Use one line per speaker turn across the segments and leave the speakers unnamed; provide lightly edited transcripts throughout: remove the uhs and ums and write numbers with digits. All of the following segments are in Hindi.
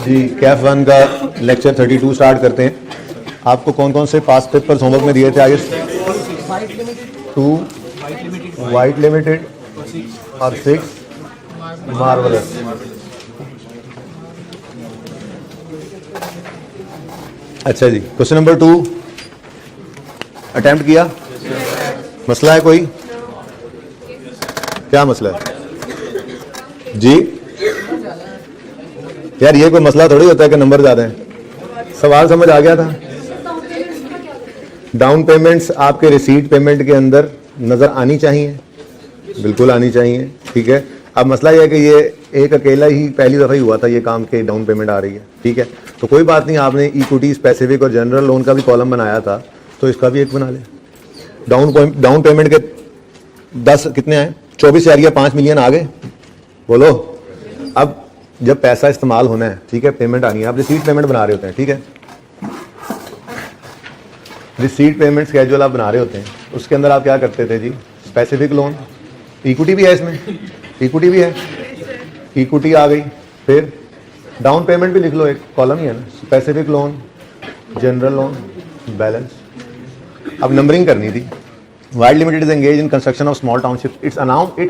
जी कैफ 1 का लेक्चर 32 स्टार्ट करते हैं। आपको कौन कौन से पास पेपर्स होमवर्क में दिए थे आगे? 2 वाइट लिमिटेड और 6 मार्वलस। अच्छा जी, क्वेश्चन नंबर 2 अटेम्प्ट किया? मसला है कोई? क्या मसला है जी? यार ये कोई मसला थोड़ी होता है कि नंबर ज्यादा है। सवाल समझ आ गया था? डाउन पेमेंट्स आपके रिसीट पेमेंट के अंदर नजर आनी चाहिए, बिल्कुल आनी चाहिए, ठीक है। अब मसला यह है कि ये एक अकेला ही पहली दफा ही हुआ था ये काम के डाउन पेमेंट आ रही है, ठीक है। तो कोई बात नहीं, आपने इक्विटी, स्पेसिफिक और जनरल लोन का भी कॉलम बनाया था तो इसका भी एक बना ले। डाउन पेमेंट के 10 कितने आए? 24,000 या 5 मिलियन आ गए, बोलो। अब जब पैसा इस्तेमाल होना है, ठीक है, पेमेंट आनी है, आप रिसीट पेमेंट बना रहे होते हैं, ठीक है। रिसीट पेमेंट स्केड्यूल आप बना रहे होते हैं, उसके अंदर आप क्या करते थे जी? स्पेसिफिक लोन, इक्विटी भी है इसमें, इक्विटी भी है, इक्विटी आ गई, फिर डाउन पेमेंट भी लिख लो, एक कॉलम ही है ना, specific loan, general loan, balance. अब नंबरिंग करनी थी। White Limited is engaged in construction of small townships. It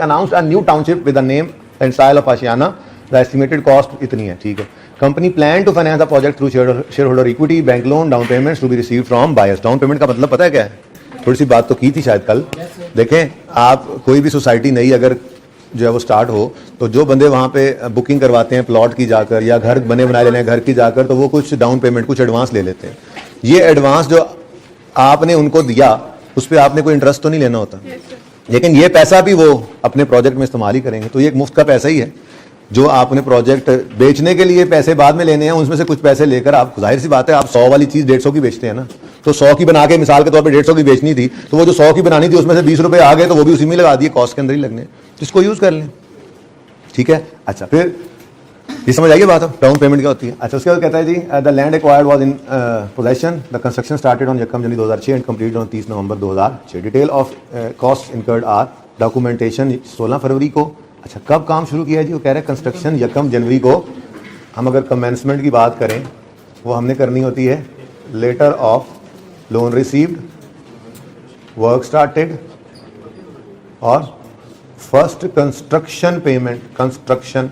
announced a new township with the name and style of Ashiana. The estimated cost इतनी है, ठीक है। Company plan to finance the project through shareholder equity, bank loan, down payments to be received from buyers. Down payment का मतलब पता है क्या है? थोड़ी सी बात तो की थी शायद कल। देखें, आप कोई भी सोसाइटी नई अगर जो है वो स्टार्ट हो तो जो बंदे वहाँ पे बुकिंग करवाते हैं प्लॉट की जाकर या घर बने बनाए लेने घर की जाकर, तो वो कुछ डाउन पेमेंट, कुछ एडवांस ले लेते हैं। ये एडवांस जो आपने उनको दिया उस पर आपने कोई इंटरेस्ट तो नहीं लेना होता, लेकिन ये पैसा भी वो अपने प्रोजेक्ट में इस्तेमाल ही करेंगे। तो ये एक मुफ्त का पैसा ही है जो आपने प्रोजेक्ट बेचने के लिए पैसे बाद में लेने हैं, उसमें से कुछ पैसे लेकर आप, जाहिर सी बात है, आप 100 वाली चीज़ 150 की बेचते हैं ना, तो 100 की बना के मिसाल के तौर पर 150 की बेचनी थी, तो वो जो 100 की बनानी थी उसमें से 20 रुपये आ गए तो वो भी उसी में लगा दिए, कॉस्ट के अंदर ही लगने, तो इसको यूज़ कर लें, ठीक है। अच्छा, फिर ये समझ आइए बात, डाउन पेमेंट क्या होती है। अच्छा, उसके बाद कहता है जी the land acquired was in possession, the construction started on यकम January 2006 and completed on 30 November 2006। Detail of cost incurred are, documentation 16 फरवरी को। अच्छा, कब काम शुरू किया है जी? वो कह रहे हैं कंस्ट्रक्शन यकम जनवरी को। हम अगर कमेंसमेंट की बात करें वो हमने करनी होती है letter of loan received, work started और first construction payment, construction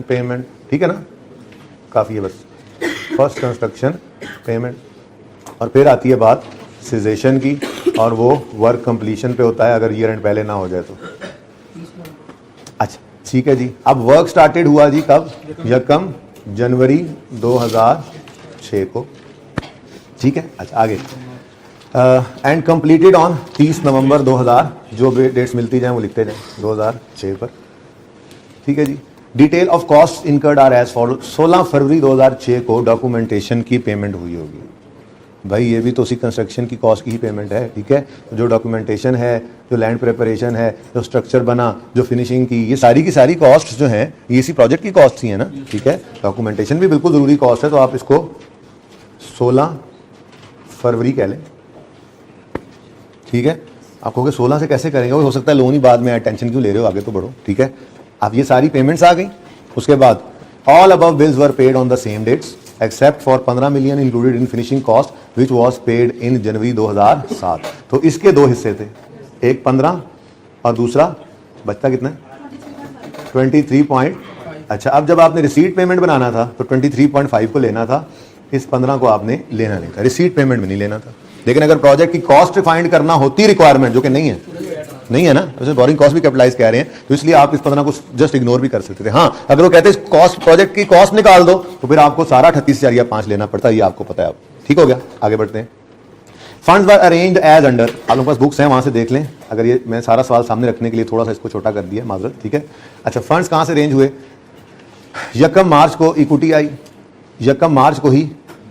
payment, ठीक है ना, काफ़ी है बस, फर्स्ट कंस्ट्रक्शन पेमेंट। और फिर आती है बात सिजेशन की, और वो वर्क कंप्लीशन पे होता है अगर ईयर एंड पहले ना हो जाए तो। अच्छा, ठीक है जी। अब वर्क स्टार्टेड हुआ जी कब? यकम जनवरी 2006 को, ठीक है। अच्छा, आगे एंड कंप्लीटेड ऑन 30 नवंबर 2000, जो भी डेट्स मिलती जाए वो लिखते जाए 2006 पर, ठीक है जी। Detail of cost incurred are as follow. 16 फरवरी 2006 को डॉक्यूमेंटेशन की पेमेंट हुई होगी। भाई ये भी तो उसी कंस्ट्रक्शन की कॉस्ट की ही पेमेंट है, ठीक है। जो डॉक्यूमेंटेशन है, जो लैंड प्रिपरेशन है, जो स्ट्रक्चर बना, जो फिनिशिंग की, ये सारी की सारी कॉस्ट जो हैं ये इसी प्रोजेक्ट की कॉस्ट ही है ना, ठीक है। डॉक्यूमेंटेशन भी बिल्कुल ज़रूरी कॉस्ट है, तो आप इसको 16 फरवरी कह लें, ठीक है। आप कहोगे 16 से कैसे करेंगे, वो हो सकता है लोन ही बाद में आए, टेंशन क्यों ले रहे हो, आगे तो बढ़ो, ठीक है। अब ये सारी पेमेंट्स आ गई। उसके बाद all above bills were paid on the same dates except for 15 million included in finishing cost which was paid in January 2007। तो इसके दो हिस्से थे, एक 15 और दूसरा बचता कितना? 23 अच्छा, अब जब आपने रिसीट पेमेंट बनाना था तो 23.5 को लेना था, इस 15 को आपने लेना नहीं था, रिसीट पेमेंट में नहीं लेना था। लेकिन अगर प्रोजेक्ट की कॉस्ट फाइंड करना होती रिक्वायरमेंट, जो कि नहीं है ना, वैसे बोरिंग कॉस्ट भी कैपिटलाइज कह रहे हैं, तो इसलिए आप इस 15 को जस्ट इग्नोर भी कर सकते थे। हाँ, अगर वो कहते हैं कॉस्ट, प्रोजेक्ट की कॉस्ट निकाल दो, तो फिर आपको सारा 38,000 या 5 लेना पड़ता है, ये आपको पता है। अब ठीक हो गया, आगे बढ़ते हैं। Funds were arranged as under, आप लोगों के पास बुक्स हैं, वहां से देख लें। अगर ये मैं सारा सवाल सामने रखने के लिए थोड़ा सा इसको छोटा कर दिया, माजरत, ठीक है। अच्छा, फंड्स कहां से अरेंज हुए? यकम मार्च को इक्विटी आई, यकम मार्च को ही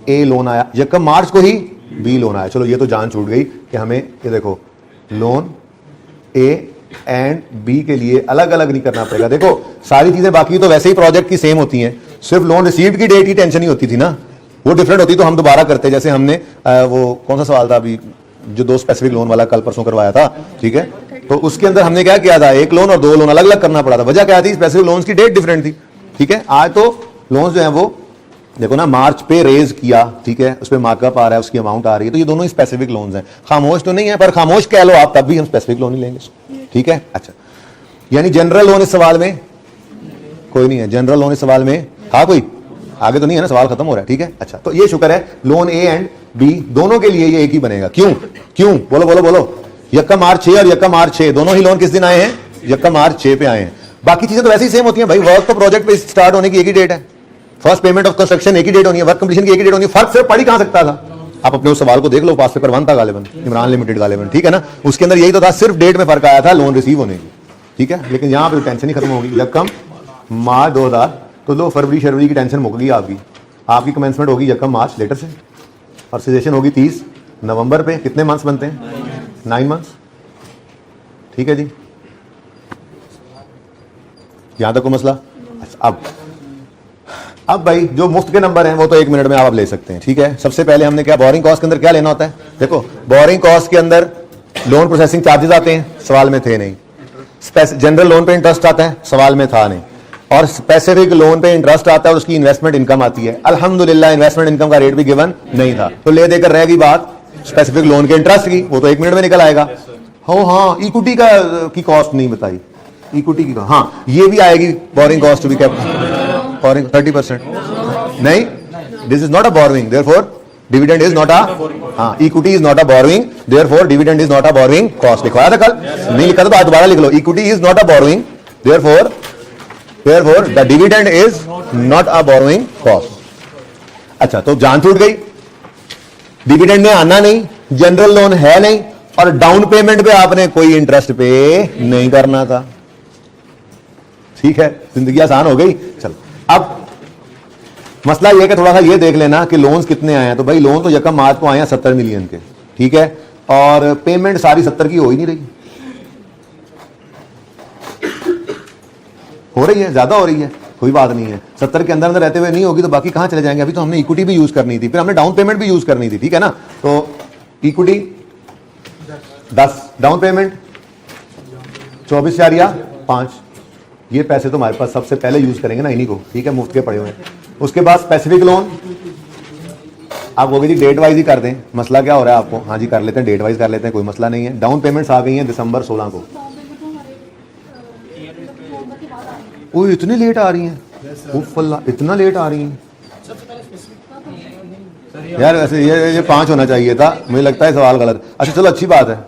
ए लोन आया, यकम मार्च को ही बी लोन आया। चलो ये तो जान छूट गई कि हमें, ये देखो, लोन ए एंड बी के लिए अलग अलग नहीं करना पड़ेगा। देखो सारी चीजें बाकी तो वैसे ही प्रोजेक्ट की सेम होती हैं, सिर्फ लोन रिसीव्ड की डेट ही टेंशन ही होती थी ना, वो डिफरेंट होती तो हम दोबारा करते। जैसे हमने वो कौन सा सवाल था अभी जो 2 स्पेसिफिक लोन वाला कल परसों करवाया था, ठीक है, तो उसके अंदर हमने क्या किया था, एक लोन और 2 लोन अलग अलग करना पड़ा था। वजह क्या थी? स्पेसिफिक लोन्स की डेट डिफरेंट थी, ठीक है। आज तो लोन्स जो है वो देखो ना, मार्च पे रेज किया, ठीक है, उस पर मार्कअप आ रहा है, उसकी अमाउंट आ रही है, तो ये दोनों स्पेसिफिक लोन्स हैं। खामोश तो नहीं है, पर खामोश कह लो आप, तब भी हम स्पेसिफिक लोन ही लेंगे, ठीक है। अच्छा, यानी जनरल लोन इस सवाल में कोई नहीं है, जनरल लोन इस सवाल में था कोई, आगे तो नहीं है ना, सवाल खत्म हो रहा है, ठीक है। अच्छा, तो ये शुक्र है लोन ए एंड बी दोनों के लिए ये एक ही बनेगा। क्यों क्यों बोलो बोलो बोलो। यक्का मार्च 6 और यक्का मार्च 6 दोनों ही लोन किस दिन आए हैं? यक्का मार्च 6 पे आए हैं। बाकी चीजें तो वैसे ही सेम होती हैं भाई, वर्क तो प्रोजेक्ट पे स्टार्ट होने की एक ही डेट है, फर्स्ट पेमेंट ऑफ कंस्ट्रक्शन एक ही डेट होनी है, वर्क कंप्लीशन की एक ही डेट होनी है। फर्क सिर्फ पढ़ ही कहां सकता था? आप अपने उस सवाल को देख लो, पास पेपर 1 था गालिबन, इमरान लिमिटेड गालिबन, ठीक है ना, उसके अंदर यही तो था, सिर्फ डेट में फर्क आया था लोन रिसीव होने की, ठीक है। लेकिन यहां पे टेंशन ही खत्म होगी। जब कम मार्च 2000 तो लो फरवरी की टेंशन मुक गई आपकी कमेंसमेंट होगी यकम मार्च लेटर से, और सजेशन होगी 30 नवंबर पे। कितने मंथ्स बनते हैं? 9 मंथ्स, ठीक है जी। यहां तक को मसला। अब भाई जो मुफ्त के नंबर हैं वो तो 1 मिनट में आप ले सकते हैं, ठीक है। सबसे पहले हमने क्या, बोरिंग कॉस्ट के अंदर क्या लेना होता है? देखो, बोरिंग कॉस्ट के अंदर लोन प्रोसेसिंग चार्जेस आते हैं, सवाल में थे नहीं। जनरल लोन पे इंटरेस्ट आता है, सवाल में था नहीं। और स्पेसिफिक लोन पे इंटरेस्ट आता है और उसकी इन्वेस्टमेंट इनकम आती है। अल्हम्दुलिल्लाह इन्वेस्टमेंट इनकम का रेट भी गिवन नहीं था, तो ले देकर रह गई बात स्पेसिफिक लोन के इंटरेस्ट की, वो तो 1 मिनट में निकल आएगा। हो हाँ, इक्विटी का की कॉस्ट नहीं बताई, इक्विटी की, हाँ ये भी आएगी, बोरिंग कॉस्ट भी कैपिटल बोरिंग 30% नहीं, this is not a borrowing, therefore dividend is not a, हाँ equity is not a borrowing, therefore dividend is not a borrowing cost. लिखवाया था कल, नहीं लिखा तो दोबारा लिख लो, equity is not a borrowing, therefore the dividend is not a borrowing cost. अच्छा, तो जान छूट गई, डिविडेंड में आना नहीं, जनरल लोन है नहीं, और डाउन पेमेंट पे आपने कोई इंटरेस्ट पे नहीं करना था, ठीक है, जिंदगी आसान हो गई। चलो, अब मसला यह कि थोड़ा सा ये देख लेना कि लोन्स कितने आए हैं। तो भाई लोन तो यकम मार्च को आए हैं 70 मिलियन के, ठीक है, और पेमेंट सारी 70 की हो ही नहीं रही, हो रही है, ज्यादा हो रही है, कोई बात नहीं है, 70 के अंदर अंदर रहते हुए नहीं होगी तो बाकी कहां चले जाएंगे। अभी तो हमने इक्विटी भी यूज करनी थी, फिर हमने डाउन पेमेंट भी यूज करनी थी, ठीक है ना। तो इक्विटी 10, डाउन पेमेंट 24,5, ये पैसे तो हमारे पास सबसे पहले यूज करेंगे ना इन्हीं को, ठीक है, मुफ्त के पड़े हुए हैं। उसके बाद स्पेसिफिक लोन आप वो भी जी डेट वाइज ही कर दें, मसला क्या हो रहा है आपको? हाँ जी कर लेते हैं, डेट वाइज कर लेते हैं, कोई मसला नहीं है। डाउन पेमेंट्स आ गई हैं दिसंबर 16 को। वो इतनी लेट आ रही हैं, इतना लेट आ रही हैं यार, वैसे ये 5 होना चाहिए था, मुझे लगता है सवाल गलत। अच्छा चलो अच्छी बात है,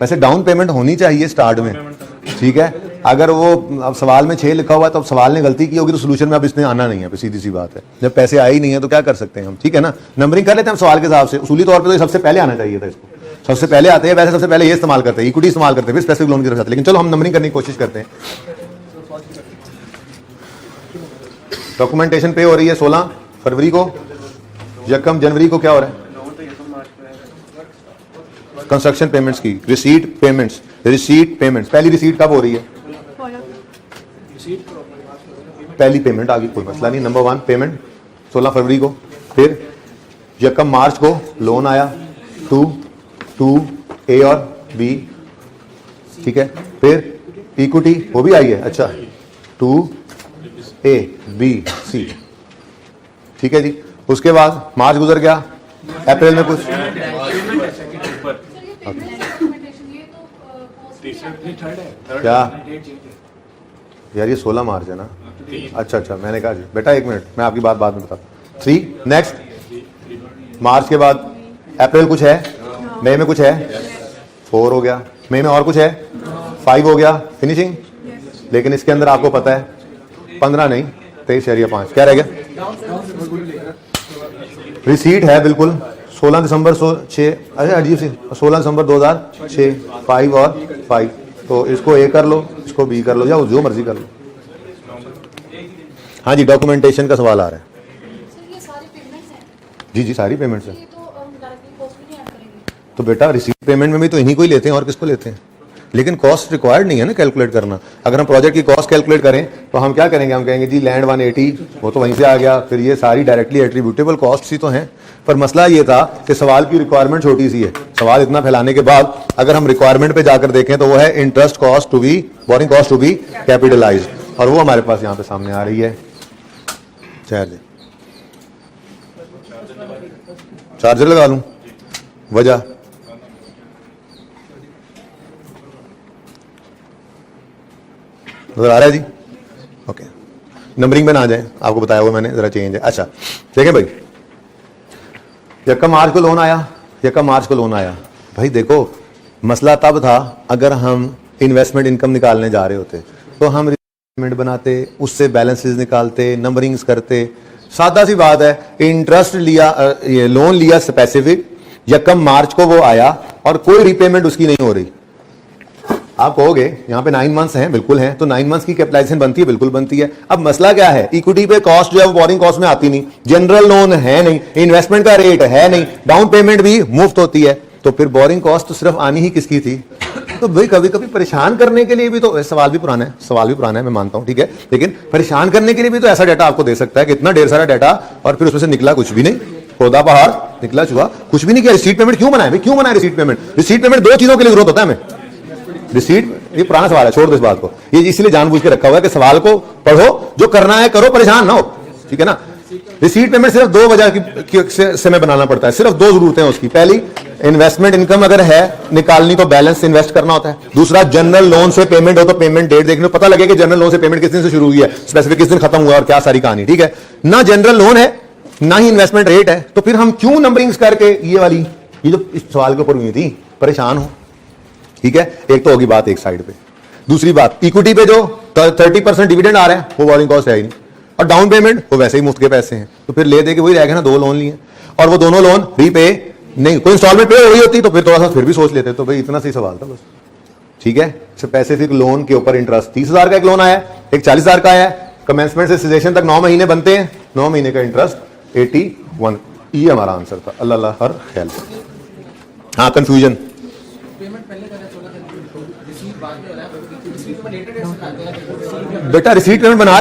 वैसे डाउन पेमेंट होनी चाहिए स्टार्ट में, ठीक है। अगर वो अब सवाल में 6 लिखा हुआ है तो अब सवाल ने गलती की होगी तो सोल्यूशन में अब इसने आना नहीं है, सीधी सी बात है। जब पैसे आए ही नहीं है तो क्या कर सकते हैं हम, ठीक है ना। नंबरिंग कर लेते हैं हम सवाल के हिसाब से, उसूली तौर पर तो सबसे पहले आना चाहिए था, इसको सबसे पहले आते हैं, वैसे सबसे पहले ये इस्तेमाल करते हैं, इक्विटी इस्तेमाल करते हैं, फिर स्पेसिफिक लोन की तरफ जाते हैं। लेकिन चलो हम नंबरिंग करने की कोशिश करते हैं। डॉक्यूमेंटेशन पे हो रही है 16 फरवरी को, यकम जनवरी को क्या हो रहा है? कंस्ट्रक्शन पेमेंट्स की रिसीट पेमेंट्स, पहली रिसीट कब हो रही है? पहली पेमेंट आ गई, कोई मसला नहीं। नंबर 1 पेमेंट 16 फरवरी को, फिर यकम मार्च को लोन आया 2 ए और बी, ठीक है, फिर इक्विटी वो भी आई है, अच्छा 2 ए बी सी, ठीक है जी। उसके बाद मार्च गुजर गया, अप्रैल में कुछ क्या यार, ये 16 मार्च है ना, अच्छा मैंने कहा जी बेटा 1 मिनट, मैं आपकी बात बाद में बताता। 3 नेक्स्ट मार्च के बाद अप्रैल कुछ है, मई में कुछ है, 4 हो गया, मई में और कुछ है, 5 हो गया, फिनिशिंग। लेकिन इसके अंदर आपको पता है 15 नहीं 23.5 क्या रह गया? रिसीट है बिल्कुल 16 दिसंबर 6, अरे अजीब से 16 दिसंबर 2006, 5 और 5, तो इसको ए कर लो, इसको बी कर लो, या जो मर्जी कर लो। हाँ जी, डॉक्यूमेंटेशन का सवाल आ रहा है।
ये सारी पेमेंट्स हैं?
जी सारी पेमेंट्स हैं।
तो बेटा रिसीट पेमेंट में भी तो इन्हीं को ही लेते हैं, और किसको लेते हैं? लेकिन कॉस्ट रिक्वायर्ड नहीं है ना कैलकुलेट करना। अगर हम प्रोजेक्ट की कॉस्ट कैलकुलेट करें तो हम क्या करेंगे? हम कहेंगे जी लैंड 180, वो तो वहीं से आ गया, फिर ये सारी डायरेक्टली एट्रीब्यूटेबल कॉस्ट ही तो हैं। पर मसला ये था कि सवाल की रिक्वायरमेंट छोटी सी है। सवाल इतना फैलाने के बाद अगर हम रिक्वायरमेंट पे जाकर देखें तो वो है interest cost to be, borrowing cost to be capitalized, और वो हमारे पास यहाँ पे सामने आ रही है चार्जर लगा लूं, वजह नजर आ रहा है जी? ओके, नंबरिंग में ना आ जाए, आपको बताया हुआ मैंने, जरा चेंज है। अच्छा देखें भाई, यकम मार्च को लोन आया, यकम मार्च को लोन आया। भाई देखो, मसला तब था अगर हम इन्वेस्टमेंट इनकम निकालने जा रहे होते तो हम रिपेमेंट बनाते, उससे बैलेंसेस निकालते, नंबरिंग्स करते। सादा सी बात है, इंटरेस्ट लिया, ये लोन लिया स्पेसिफिक, यकम मार्च को वो आया और कोई रिपेमेंट उसकी नहीं हो रही। आप कहोगे यहाँ पे 9 मंथ्स हैं, बिल्कुल हैं, तो 9 मंथ्स की कैपिटलाइजेशन बनती है, बिल्कुल बनती है। अब मसला क्या है, इक्विटी पे कॉस्ट जो है वो बोरिंग कॉस्ट में आती नहीं, जनरल लोन है नहीं, इन्वेस्टमेंट का रेट है नहीं, डाउन पेमेंट भी मुफ्त होती है, तो फिर बोरिंग कॉस्ट तो सिर्फ आनी ही किसकी थी? तो भाई कभी कभी परेशान करने के लिए भी तो, सवाल भी पुराना है, सवाल भी पुराना है, मैं मानता हूं, ठीक है, लेकिन परेशान करने के लिए भी तो ऐसा डाटा आपको दे सकता है कि इतना ढेर सारा डाटा और फिर उसमें से निकला कुछ भी नहीं, पौधा पहाड़ निकला चूहा, कुछ भी नहीं किया। रिसीट पेमेंट क्यों बनाए भाई, क्यों बनाए रिसीट पेमेंट? रिसीट पेमेंट 2 चीजों के लिए जरूरत होता है हमें। रिसीट, ये पुराना सवाल है, छोड़ दो इस बात को, ये इसलिए जानबूझ के रखा हुआ है कि सवाल को पढ़ो, जो करना है करो, परेशान ना हो, ठीक है ना। रिसीट पेमेंट सिर्फ 2 वजह से मैं बनाना पड़ता है, सिर्फ 2 जरूरतें हैं उसकी। पहली, इन्वेस्टमेंट इनकम अगर है निकालनी तो बैलेंस इन्वेस्ट करना होता है। दूसरा, जनरल लोन से पेमेंट हो तो पेमेंट डेट देखने पता लगे कि जनरल लोन से पेमेंट किस दिन से शुरू हुई है, स्पेसिफिक किस दिन खत्म हुआ और क्या सारी कहानी, ठीक है ना। जनरल लोन है ना ही इन्वेस्टमेंट रेट है, तो फिर हम क्यों नंबरिंग्स करके ये वाली, ये जो इस सवाल के ऊपर हुई थी, परेशान हो, ठीक है। एक तो होगी बात एक साइड पे। दूसरी बात, इक्विटी पे जो 30% डिविडेंड आ रहा है वो बोरिंग कॉस्ट है ही नहीं, और डाउन पेमेंट वो वैसे ही मुफ्त के पैसे हैं, तो फिर ले दे के वही रह गए ना, 2 लोन लिए और वो दोनों लोन रीपे नहीं, कोई इंस्टॉलमेंट पे हो रही होती तो फिर थोड़ा सा फिर भी सोच लेते। तो भाई इतना सही सवाल था बस, ठीक है। स्पेसिफिक लोन के ऊपर इंटरेस्ट 30,000 का एक लोन आया, एक 40,000 का आया, कमेंसमेंट से सेशन तक 9 महीने बनते हैं, 9 महीने का इंटरेस्ट 81, ये हमारा आंसर था। अल्लाह हर ख्याल। हाँ, कंफ्यूजन बेटा, रिसीट पेमेंट बना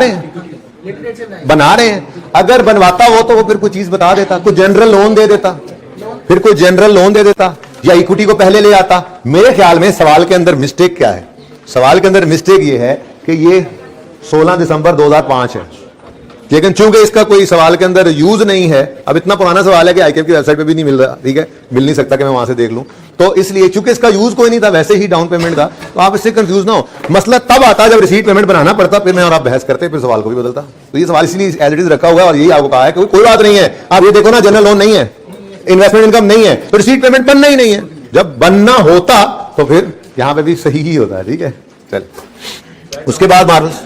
रहे हैं, अगर बनवाता हो तो वो फिर कोई चीज बता देता, कोई जनरल लोन दे देता, फिर कोई जनरल लोन दे देता या इक्विटी को पहले ले आता। मेरे ख्याल में सवाल के अंदर मिस्टेक क्या है, सवाल के अंदर मिस्टेक ये है कि ये 16 दिसंबर 2005 है, लेकिन चूंकि इसका कोई सवाल के अंदर यूज नहीं है, अब इतना पुराना सवाल है कि आईकेएफ की वेबसाइट पे भी नहीं मिल रहा, ठीक है, मिल नहीं सकता कि मैं वहां से देख लूं, तो इसलिए चूंकि इसका यूज कोई नहीं था, वैसे ही डाउन पेमेंट था, तो आप इससे कंफ्यूज ना हो। मसला तब आता जब रिसीट पेमेंट बनाना पड़ता, फिर मैं और आप बहस करते, फिर सवाल को भी बदलता। तो ये सवाल इसलिए एज इट इज रखा हुआ है और यही आपको कहा है कि कोई बात नहीं है, आप ये देखो ना, जनरल लोन नहीं है, इन्वेस्टमेंट इनकम नहीं है, तो रिसीट पेमेंट बनना ही नहीं है। जब बनना होता तो फिर यहां पे भी सही ही होता है, ठीक है। चल, उसके बाद मार्वल्स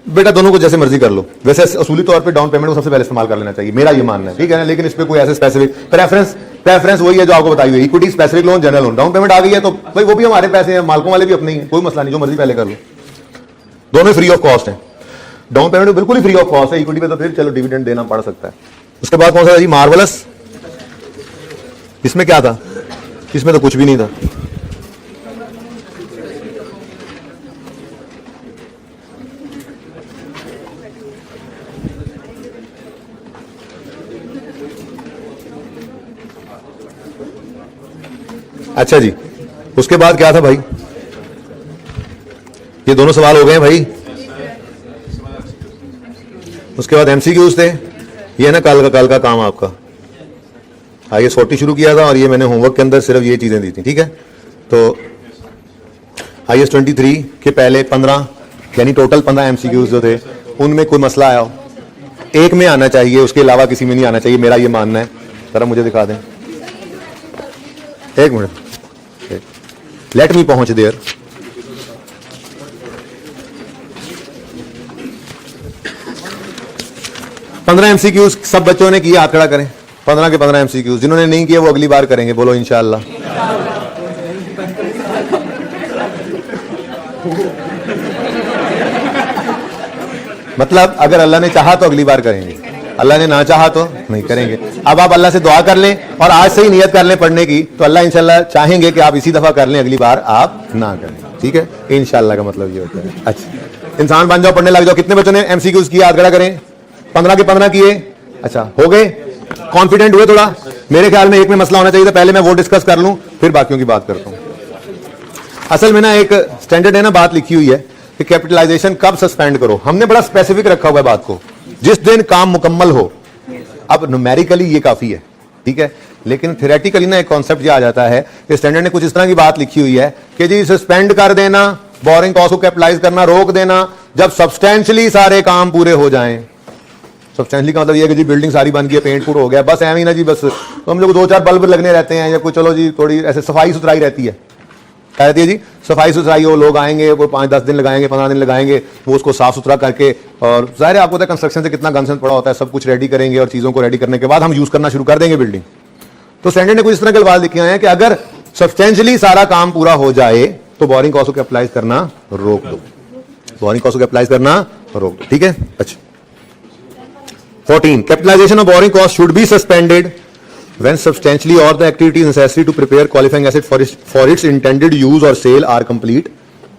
बेटा दोनों को जैसे मर्जी कर लो, वैसे असूली तौर पे डाउन पेमेंट को सबसे पहले इस्तेमाल कर लेना चाहिए, मेरा ये मानना है, ठीक है ना। लेकिन इस पे कोई ऐसे स्पेसिफिक प्रेफरेंस वही है जो आपको बताई हुई, equity, specific loan, general loan. Down payment आ गई है तो भाई वो भी हमारे पैसे हैं, मालकों वाले भी अपने ही हैं, कोई मसला नहीं, जो मर्जी पहले कर लो, दोनों फ्री ऑफ कॉस्ट है। डाउन पेमेंट बिल्कुल ही फ्री ऑफ कॉस्ट है, इक्विटी पे तो फिर चलो डिविडेंड देना पड़ सकता है। उसके बाद कौन सा जी, मार्वलस, इसमें क्या था? इसमें तो कुछ भी नहीं था। अच्छा जी, उसके बाद क्या था भाई? ये दोनों सवाल हो गए हैं भाई। उसके बाद एमसीक्यूज थे, ये ना कल का काम आपका। IAS 40 शुरू किया था और ये मैंने होमवर्क के अंदर सिर्फ ये चीजें दी थी, ठीक है। तो IAS 23 के पहले 15 यानी टोटल 15 एमसीक्यूज जो थे, उनमें कोई मसला आया हो, एक में आना चाहिए, उसके अलावा किसी में नहीं आना चाहिए, मेरा ये मानना है। जरा मुझे दिखा दें, एक मिनट, लेट मी पहुंच देयर। पंद्रह एमसीक्यूज सब बच्चों ने किए, हाथ खड़ा करें। 15 के 15 एमसीक्यूज, जिन्होंने नहीं किए वो अगली बार करेंगे, बोलो इंशाअल्लाह। मतलब अगर अल्लाह ने चाहा तो अगली बार करेंगे, अल्लाह ने ना चाहा तो नहीं करेंगे। अब आप अल्लाह से दुआ कर लें और आज से ही नियत कर लें पढ़ने की, तो अल्लाह इंशाल्लाह चाहेंगे कि आप इसी दफा कर लें, अगली बार आप ना करें, ठीक है। इंशाल्लाह का मतलब ये होता है। अच्छा, इंसान बन जाओ, पढ़ने लग जाओ। कितने बच्चों ने एमसीक्यूज किए, हाथ खड़ा करें। 15 के 15 किए, अच्छा हो गए, कॉन्फिडेंट हुए थोड़ा। मेरे ख्याल में एक में मसला होना चाहिए था, पहले मैं वो डिस्कस कर लूं, फिर बाकियों की बात करता हूं। असल में ना एक स्टैंडर्ड है ना, बात लिखी हुई है कि कैपिटलाइजेशन कब सस्पेंड करो, हमने बड़ा स्पेसिफिक रखा हुआ है बात को, जिस दिन काम मुकम्मल हो। अब न्यूमेरिकली ये काफी है, ठीक है, लेकिन थ्योरेटिकली ना एक कॉन्सेप्ट ये आ जाता है कि स्टैंडर्ड ने कुछ इस तरह की बात लिखी हुई है कि जी सस्पेंड कर देना, बोरिंग कॉस्ट को कैपिटलाइज करना रोक देना जब सब्सटेंशियली सारे काम पूरे हो जाएं। सब्सटेंशियली का मतलब ये है कि जी बिल्डिंग सारी बन गई है, पेंट पूरा हो गया, बस एवं ना जी, बस तो हम लोग 2-4 बल्ब लगने रहते हैं या कोई चलो जी थोड़ी ऐसे सफाई सुथराई रहती है, क्या रहती है जी, सफाई सुथराई हो, लोग आएंगे, कोई 5-10 दिन लगाएंगे, 15 दिन लगाएंगे, वो उसको साफ सुथरा करके, और जाहिर है आपको पता है कंस्ट्रक्शन से कितना गंदसन पड़ा होता है, सब कुछ रेडी करेंगे और चीज़ों को रेडी करने के बाद हम यूज़ करना शुरू कर देंगे बिल्डिंग। तो स्टैंडर्ड ने कुछ इस तरह के बात लिखे हैं कि अगर सब्सटेंशियली सारा काम पूरा हो जाए तो बोरिंग कॉस्ट को अप्लाई करना रोक दो, बोरिंग कॉस्ट को अप्लाई करना रोक दो, ठीक है। अच्छा 14 capitalization of borrowing cost should be suspended when substantially all the activities necessary to prepare qualifying asset for its intended use or sale are complete,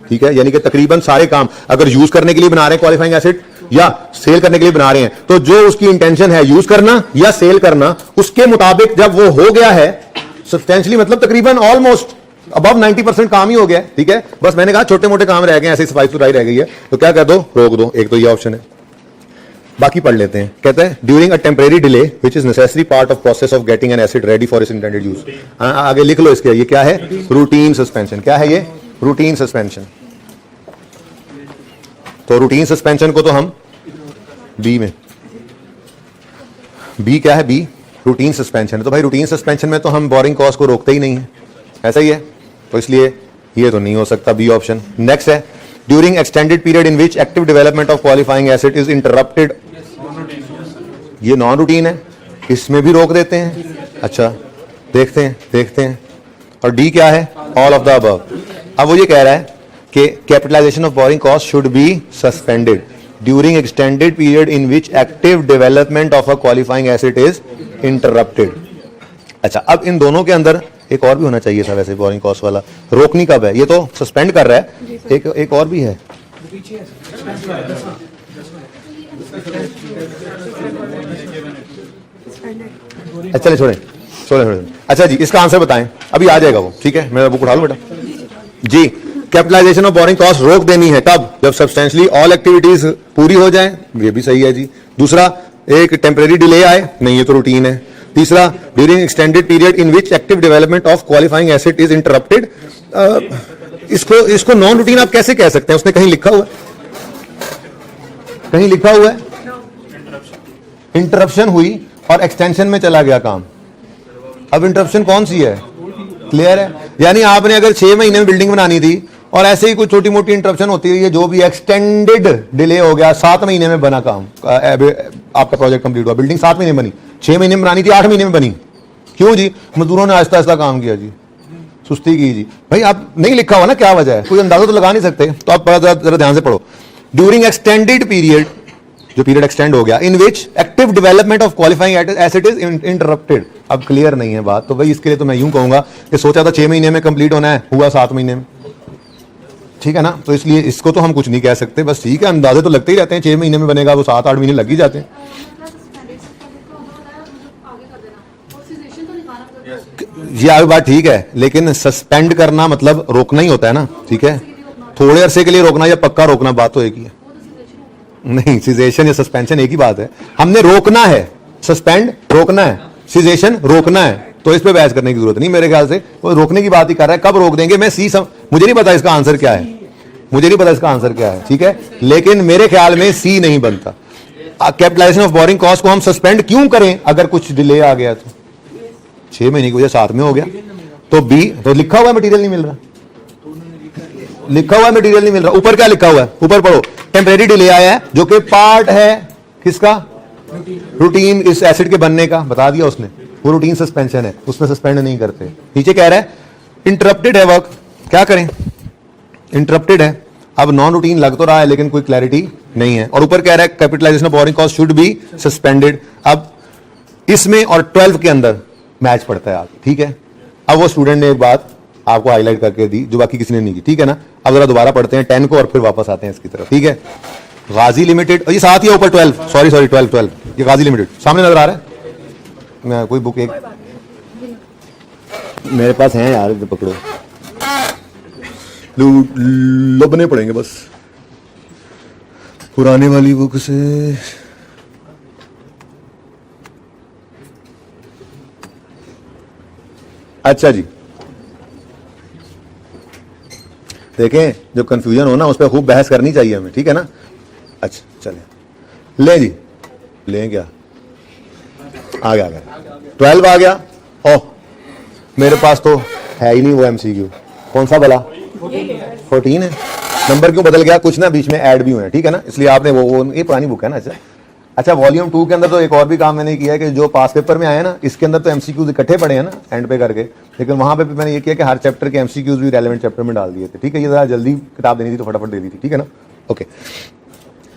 ठीक है, यानी कि तकरीबन सारे काम अगर यूज करने के लिए बना रहे हैं क्वालिफाइंग एसेट या सेल करने के लिए बना रहे हैं, तो जो उसकी इंटेंशन है यूज करना या सेल करना, उसके मुताबिक जब वो हो गया है सब्सटेंशियली, मतलब तकरीबन ऑलमोस्ट अबव 90% काम ही हो गया, ठीक है, बस मैंने कहा छोटे मोटे काम रह गए, ऐसे सफाई सुथराई रह गई है, तो क्या कर दो, रोक दो। एक तो ये ऑप्शन है, बाकी पढ़ लेते हैं। कहते हैं during a temporary delay which is necessary part of process of getting an acid ready for it's intended use. आगे लिख लो इसके, ये क्या है, रूटीन सस्पेंशन। क्या है ये, रूटीन सस्पेंशन। तो रूटीन सस्पेंशन को तो हम बी में, बी क्या है, बी रूटीन सस्पेंशन है। तो भाई रूटीन सस्पेंशन में तो हम बोरिंग कॉस्ट को रोकते ही नहीं है, ऐसा ही है, तो इसलिए ये तो नहीं हो सकता, बी ऑप्शन। नेक्स्ट है during extended period in which active development of qualifying asset is interrupted, ये नॉन रूटीन है, इसमें भी रोक देते हैं। अच्छा देखते हैं। और डी क्या है, ऑल ऑफ द अबव। अब वो ये कह रहा है कि capitalization of borrowing cost should be suspended during extended period in which active development of a qualifying asset is interrupted. अच्छा अब इन दोनों के अंदर एक और भी होना चाहिए था वैसे, बोरिंग कॉस्ट वाला रोकनी कब है, ये तो सस्पेंड कर रहा है, एक और भी है, चले छोड़े। अच्छा जी इसका आंसर बताएं, अभी आ जाएगा वो, ठीक है, मेरा बुक उठा लो बेटा जी। कैपिटलाइजेशन ऑफ बोरिंग कॉस्ट रोक देनी है कब, जब सब्सटेंशियली ऑल एक्टिविटीज पूरी हो जाएं, ये भी सही है जी। दूसरा एक टेम्परेरी डिले आए, नहीं ये तो रूटीन है। तीसरा during extended period in which active development of qualifying asset is interrupted. इसको नॉन रूटीन आप कैसे कह सकते हैं, उसने कहीं लिखा हुआ है, इंटरप्शन हुई और एक्सटेंशन में चला गया काम। अब इंटरप्शन कौन सी है, क्लियर है, यानी आपने अगर 6 महीने में बिल्डिंग बनानी थी और ऐसे ही कुछ छोटी मोटी इंटरप्शन होती है, जो भी एक्सटेंडेड डिले हो गया, 7 महीने में बना काम, आपका प्रोजेक्ट कंप्लीट हुआ, बिल्डिंग 7 महीने में बनी, 6 महीने में बनानी थी 8 महीने में बनी, क्यों जी, मजदूरों ने आहिस्ता आहिस्ता काम किया जी, सुस्ती की जी। भाई आप नहीं लिखा हुआ ना क्या वजह है, कोई अंदाजा तो लगा नहीं सकते, तो आप जरा ध्यान से पढ़ो। ड्यूरिंग एक्सटेंडेड पीरियड, जो पीरियड एक्सटेंड हो गया, in which active development of qualifying asset is interrupted. अब क्लियर नहीं है बात, तो भाई इसके लिए तो मैं यूं कहूंगा कि सोचा था 6 महीने में कंप्लीट होना है, हुआ 7 महीने में, ठीक है ना, तो इसलिए इसको तो हम कुछ नहीं कह सकते, बस ठीक है, अंदाजे तो लगते ही रहते हैं, 6 महीने में बनेगा, वो 7-8 महीने लग ही जाते हैं। ये आगे बात ठीक है, लेकिन सस्पेंड करना मतलब रोकना ही होता है ना, ठीक है, थोड़े अरसे के लिए रोकना या पक्का रोकना बात तो एक ही है। नहीं, सिजेशन या सस्पेंशन एक ही बात है, हमने रोकना है, सस्पेंड रोकना है, सिजेशन रोकना है, तो इस पे बहस करने की जरूरत नहीं मेरे ख्याल से, वो रोकने की बात ही कर रहा है, कब रोक देंगे। मैं मुझे नहीं पता इसका आंसर क्या है, ठीक है, लेकिन मेरे ख्याल में सी नहीं बनता। कैपिटलाइजेशन ऑफ बोरिंग कॉस्ट को हम सस्पेंड क्यों करें अगर कुछ डिले आ गया तो, 6 महीने की वजह 7 में हो गया, तो बी, तो लिखा हुआ मटेरियल नहीं मिल रहा, ऊपर क्या लिखा हुआ है, ऊपर पढ़ो, टेम्परेरी डिले आया है जो कि पार्ट है किसका, रूटीन इस एसिड के बनने का, बता दिया उसने, वो रूटीन सस्पेंशन है, उसमें सस्पेंड नहीं करते। नीचे कह रहा है इंटरप्टेड है वर्क, क्या करें, इंटरप्टेड है, अब नॉन रूटीन लग तो रहा है लेकिन कोई क्लैरिटी नहीं है, और ऊपर कह रहा है capitalization of borrowing cost should be suspended. अब इसमें और 12 के अंदर मैच पड़ता है आप, ठीक है। अब वो स्टूडेंट ने एक बात आपको हाईलाइट करके दी जो बाकी किसी ने नहीं की, ठीक है ना। अब जरा दोबारा पढ़ते हैं 10 को और फिर वापस आते हैं इसकी तरफ, ठीक है। गाजी लिमिटेड, ये साथ ही है ऊपर 12, सॉरी 12, ये गाजी लिमिटेड सामने नजर आ रहा है, मैं कोई बुक एक मेरे पास है यार, तो पकड़ो, लबने पड़ेंगे बस, पुराने वाली बुक से अच्छा जी, देखें जो कंफ्यूजन हो ना उस पर खूब बहस करनी चाहिए हमें, ठीक है ना। अच्छा चले ले जी, ले क्या आ गया 12 आ गया। ओह मेरे पास तो है ही नहीं वो MCQ, कौन सा भला 14 है। नंबर क्यों बदल गया, कुछ ना बीच में ऐड भी हुए हैं, ठीक है ना, इसलिए आपने वो ये पुरानी बुक है ना। अच्छा वॉल्यूम 2 के अंदर तो एक और भी काम मैंने किया है कि जो पास पेपर में आया ना इसके अंदर तो MCQs इकट्ठे पड़े हैं ना एंड पे करके, लेकिन वहां पे मैंने ये किया कि हर चैप्टर के MCQs भी रेलेवेंट चैप्टर में डाल दिए थे, ठीक है। ये जरा जल्दी किताब देनी थी तो फटाफट दे दी थी, ठीक है ना। ओके,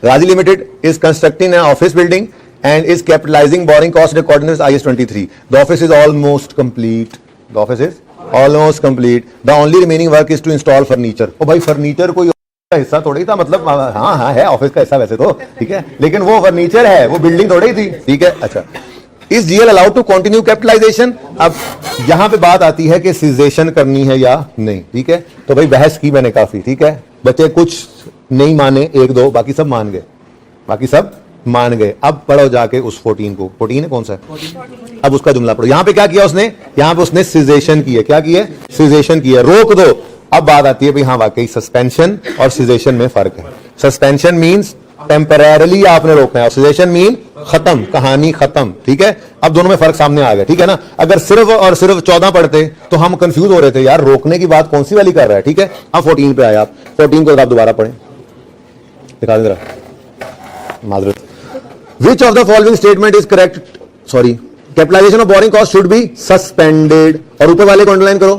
राजी limited is constructing an office building and is capitalizing borrowing cost according to IAS 23. The office is almost complete. The office is almost complete. The only remaining work is to install furniture. ओ भाई फर्नीचर कोई हिस्सा थोड़ी था, मतलब हाँ है ऑफिस का हिस्सा वैसे तो, ठीक है, लेकिन वो फर्नीचर है, वो बिल्डिंग थोड़ी थी, ठीक है। अच्छा, is GL allowed to continue capitalization. अब यहां पे बात आती है कि सीजेशन करनी है या नहीं, ठीक है। तो भाई बहस की मैंने काफी, ठीक है, बच्चे कुछ नहीं माने, एक दो, बाकी सब मान गए, बाकी सब मान गए। अब पढ़ो जाके उस 14 को, 14 है कौन सा है, अब उसका जुमला पढ़ो। यहां पे क्या किया उसने, यहां पे उसने सीजेशन की है, क्या की है, सीजेशन की है, रोक दो। अब बात आती है भाई हाँ वाकई सस्पेंशन और सीजेशन में फर्क है। सस्पेंशन मींस टेम्परेरली आपने रोकना है और सीजेशन मीन खत्म, कहानी खत्म, ठीक है। अब दोनों में फर्क सामने आ गया, ठीक है ना। अगर सिर्फ और सिर्फ 14 पढ़ते तो हम कंफ्यूज हो रहे थे यार रोकने की बात कौन सी वाली कर रहा है, ठीक है। अब 14 पे आया, आप 14 को आप दोबारा पढ़ें, दिखा दे जरा माजरत। Which of the following statement is correct? Sorry, capitalization of borrowing cost should be suspended. और ऊपर वाले को अंडरलाइन करो।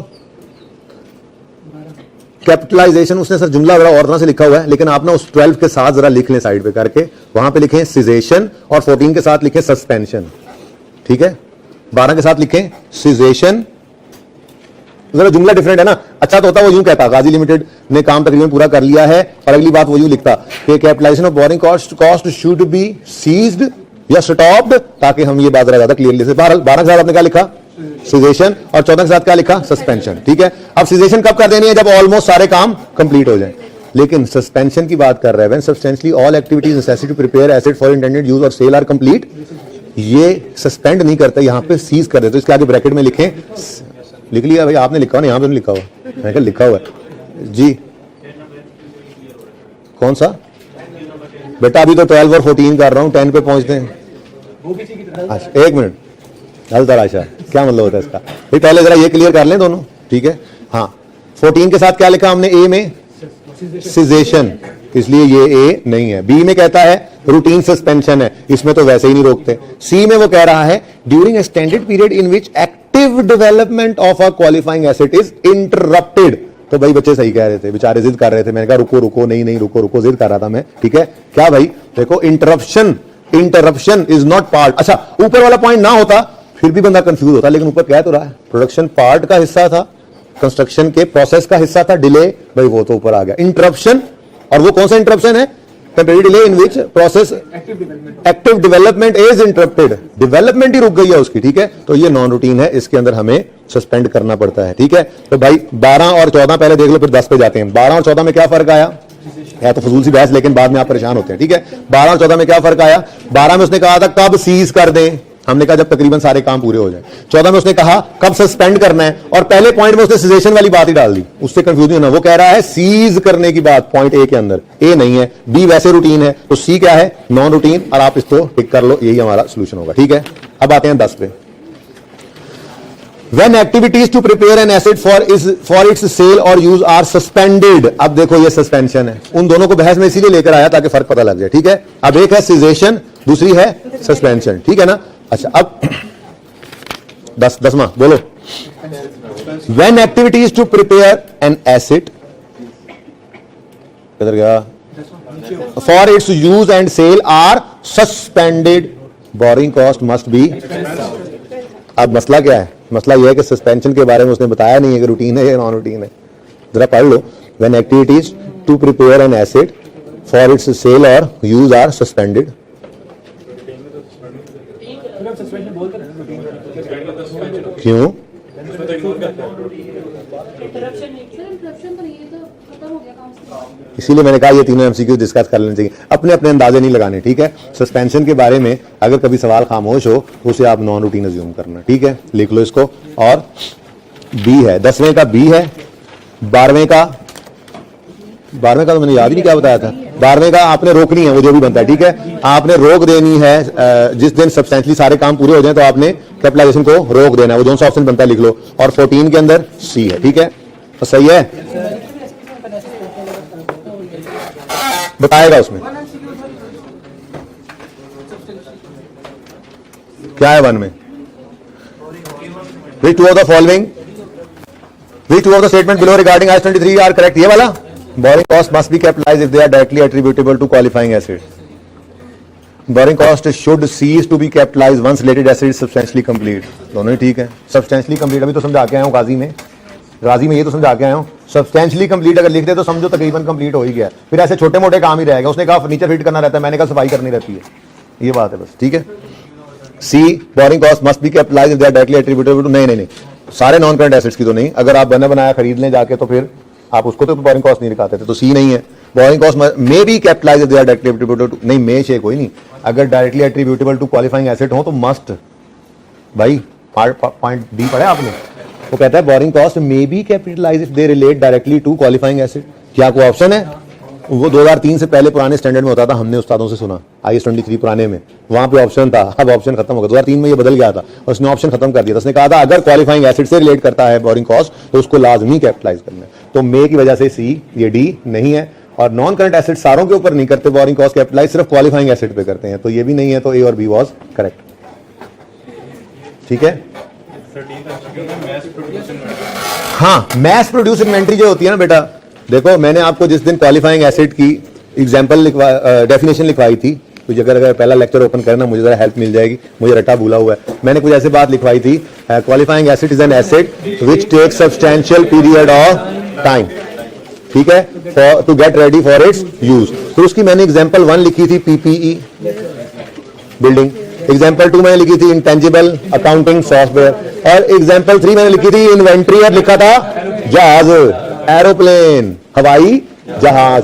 कैपिटलाइजेशन उसने सर जुमला बड़ा और तरह से लिखा हुआ है, लेकिन आप ना उस 12 के साथ जरा लिख लें साइड पे करके, वहां पे लिखें सीजेशन और 14 के साथ लिखें सस्पेंशन, ठीक है। 12 के साथ लिखें सीजेशन, जरा जुमला डिफरेंट है ना। अच्छा तो होता वो यूं कहता गाजी लिमिटेड ने काम तकरीबन पूरा कर लिया है, और अगली बात वो यूं लिखता कि capitalization of borrowing cost should be ceased या स्टॉप्ड, ताकि हम ये बात ज्यादा क्लियरली से। 12 के साथ आपने क्या लिखा, सीजेशन, और 14 के साथ क्या लिखा, सस्पेंशन, ठीक है। अब सीजेशन कब कर देनी है, जब ऑलमोस्ट सारे काम कंप्लीट हो जाए। लेकिन सस्पेंशन की बात कर रहे हैं when substantially all activities necessary to prepare asset for intended use और सेल आर कंप्लीट। ये सस्पेंड नहीं करते, यहां पे सीज कर देते। तो इसके आगे ब्रैकेट में लिखें, लिख लिया भाई आपने, लिखा हो ना, यहां पे नहीं लिखा हुआ, मैंने कहा लिखा हुआ है जी। कौन सा बेटा, अभी तो 12 और 14 कर रहा हूं, 10 पे पहुंचते हैं। अच्छा एक मिनट, हल तराशा क्या मतलब होता है इसका, भाई पहले जरा ये क्लियर कर लें दोनों, ठीक है। हाँ 14 के साथ क्या लिखा हमने, ए में सीजेशन, इसलिए ये ए नहीं है। बी में कहता है रूटीन सस्पेंशन है, इसमें तो वैसे ही नहीं रोकते। सी में वो कह रहा है during extended period in which active development of a qualifying asset is interrupted. तो भाई बच्चे सही कह रहे थे, बेचारे जिद कर रहे थे, मैंने कहा रुको रुको, नहीं नहीं रुको रुको, जिद कर रहा था मैं, ठीक है। क्या भाई देखो, इंटरप्शन इज नॉट पार्ट। अच्छा ऊपर वाला पॉइंट ना होता फिर भी बंदा कंफ्यूज होता, लेकिन ऊपर कह तो रहा है प्रोडक्शन पार्ट का हिस्सा था, कंस्ट्रक्शन के प्रोसेस का हिस्सा था, डिले भाई वो तो ऊपर आ गया। इंटरप्शन, और वो कौन सा इंटरप्शन है, temporary delay in which process active development is interrupted, development ही रुक गई है उसकी, ठीक है। तो ये नॉन रूटीन है, इसके अंदर हमें सस्पेंड करना पड़ता है, ठीक है। तो भाई 12 और 14 पहले देख लो, फिर 10 पे जाते हैं। 12 और 14 में क्या फर्क आया, है तो फजूल सी बहस, लेकिन बाद में आप परेशान होते हैं, ठीक है। 12 और 14 में क्या फर्क आया, 12 में उसने कहा था कब सीज कर दें, हमने कहा जब तकरीबन सारे काम पूरे हो जाए। 14 में उसने कहा कब सस्पेंड करना है, और पहले पॉइंट में उसने सीजेशन वाली बात ही डाल दी, उससे कंफ्यूज नहीं होना। वो कह रहा है सीज करने की बात पॉइंट ए के अंदर, ए नहीं है, बी वैसे रूटीन है, तो सी क्या है, नॉन रूटीन, और आप इसको टिक कर लो, यही हमारा सोल्यूशन होगा, ठीक है। अब आते हैं 10 पे। When activities to prepare an asset for its sale or use are suspended, अब देखो ये सस्पेंशन है, उन दोनों को बहस में इसीलिए लेकर आया ताकि फर्क पता लग जाए, ठीक है। अब एक है सीजेशन, दूसरी है सस्पेंशन, ठीक है ना। अच्छा अब 10वां बोलो, when activities to prepare an asset, किधर गया, for its use and sale are suspended, borrowing cost must be। अब मसला क्या है, मसला यह है कि सस्पेंशन के बारे में उसने बताया नहीं है कि रूटीन है या नॉन रूटीन है। जरा पढ़ लो, when activities to prepare an asset for its sale or use are suspended. क्यों,
इंटरप्शन तो नहीं, ये तो खत्म हो गया काम से।
इसीलिए मैंने कहा ये तीनों एमसीक्यू डिस्कस कर लेने चाहिए, अपने अपने अंदाजे नहीं लगाने, ठीक है। सस्पेंशन के बारे में अगर कभी सवाल खामोश हो तो उसे आप नॉन रूटीन अज्यूम करना, ठीक है, लिख लो इसको। और बी है, 10वें का बी है, 12वें का तो मैंने याद ही नहीं क्या बताया था, 12वें का आपने रोकनी है, वो जो भी बनता है, ठीक है, आपने रोक देनी है। जिस दिन सब्सटेंशियली सारे काम पूरे हो जाए तो आपने कैपिटलाइजेशन को रोक देना है, वो जो सा ऑप्शन बनता है लिख लो। और 14 के अंदर सी है, ठीक है, तो सही है, बताएगा उसमें क्या है 1 में। Which two of the following, which two of the statement below regarding IAS 23 are correct? ये वाला, borrowing cost must be capitalized if they are directly attributable to qualifying asset. Borrowing cost should cease to be capitalized once related asset is substantially complete. दोनों ही ठीक है। substantially complete अभी तो समझा के आया हूँ गाजी में ये तो समझा के आया हूँ। substantially complete अगर लिख दे तो समझो तकरीबन कंप्लीट हो ही गया, फिर ऐसे छोटे मोटे काम ही रहेगा। उसने कहा फर्नीचर फिट करना रहता है, मैंने कहा सफाई करनी रहती है, ये बात है बस, ठीक है। See, borrowing cost must be capitalized if they are directly attributable to, नहीं, सारे नॉन करंट एसेट्स की तो नहीं, अगर आप बना बनाया खरीद लें जाके तो फिर आप उसको तो बोरिंग कॉस्ट नहीं दिखाते थे, तो सी नहीं है। Borrowing cost may be capitalized if they are directly attributable to, नहीं मे से कोई नहीं, अगर directly attributable to qualifying asset हो तो मस्ट, भाई पॉइंट डी पढ़ा आपने, वो कहता है borrowing cost may be capitalized if they relate directly to qualifying asset. क्या कोई ऑप्शन है? वो 2003 से पहले पुराने स्टैंडर्ड में होता था, हमने उस्तादों से सुना, IAS 23 पुराने में वहां पे ऑप्शन था, अब ऑप्शन खत्म हो गया। 2003 में ये बदल गया था और उसने ऑप्शन खत्म कर दिया था। उसने कहा था अगर क्वालिफाइंग एसेट से रिलेट करता है बोरिंग कॉस्ट तो उसको लाजमी कैपिटलाइज करना है, तो मे की वजह से सी, ये डी नहीं है। और नॉन करंट एसेट सारों के ऊपर नहीं करते बोरिंग कॉस्ट कैपिटलाइज, सिर्फ क्वालिफाइंग एसेट पे करते हैं, तो ये भी नहीं है, तो ए और बी वॉज करेक्ट, ठीक है। हाँ, मैस प्रोड्यूस इन्वेंट्री जो होती है ना बेटा, देखो मैंने आपको जिस दिन क्वालिफाइंग एसेट की एग्जांपल डेफिनेशन लिखवाई थी, तो अगर पहला लेक्चर ओपन करना मुझे जरा हेल्प मिल जाएगी, मुझे रटा भूला हुआ है। मैंने कुछ ऐसे बात लिखवाई थी, qualifying asset is an asset which takes substantial period of time, ठीक है, to get ready for its use. तो उसकी मैंने एग्जांपल 1 लिखी थी पीपीई बिल्डिंग, एग्जांपल 2 मैंने लिखी थी इंटेंजिबल अकाउंटिंग सॉफ्टवेयर, और एग्जांपल 3 मैंने लिखी थी इन्वेंट्री और लिखा था जहाज, एरोप्लेन, हवाई जहाज।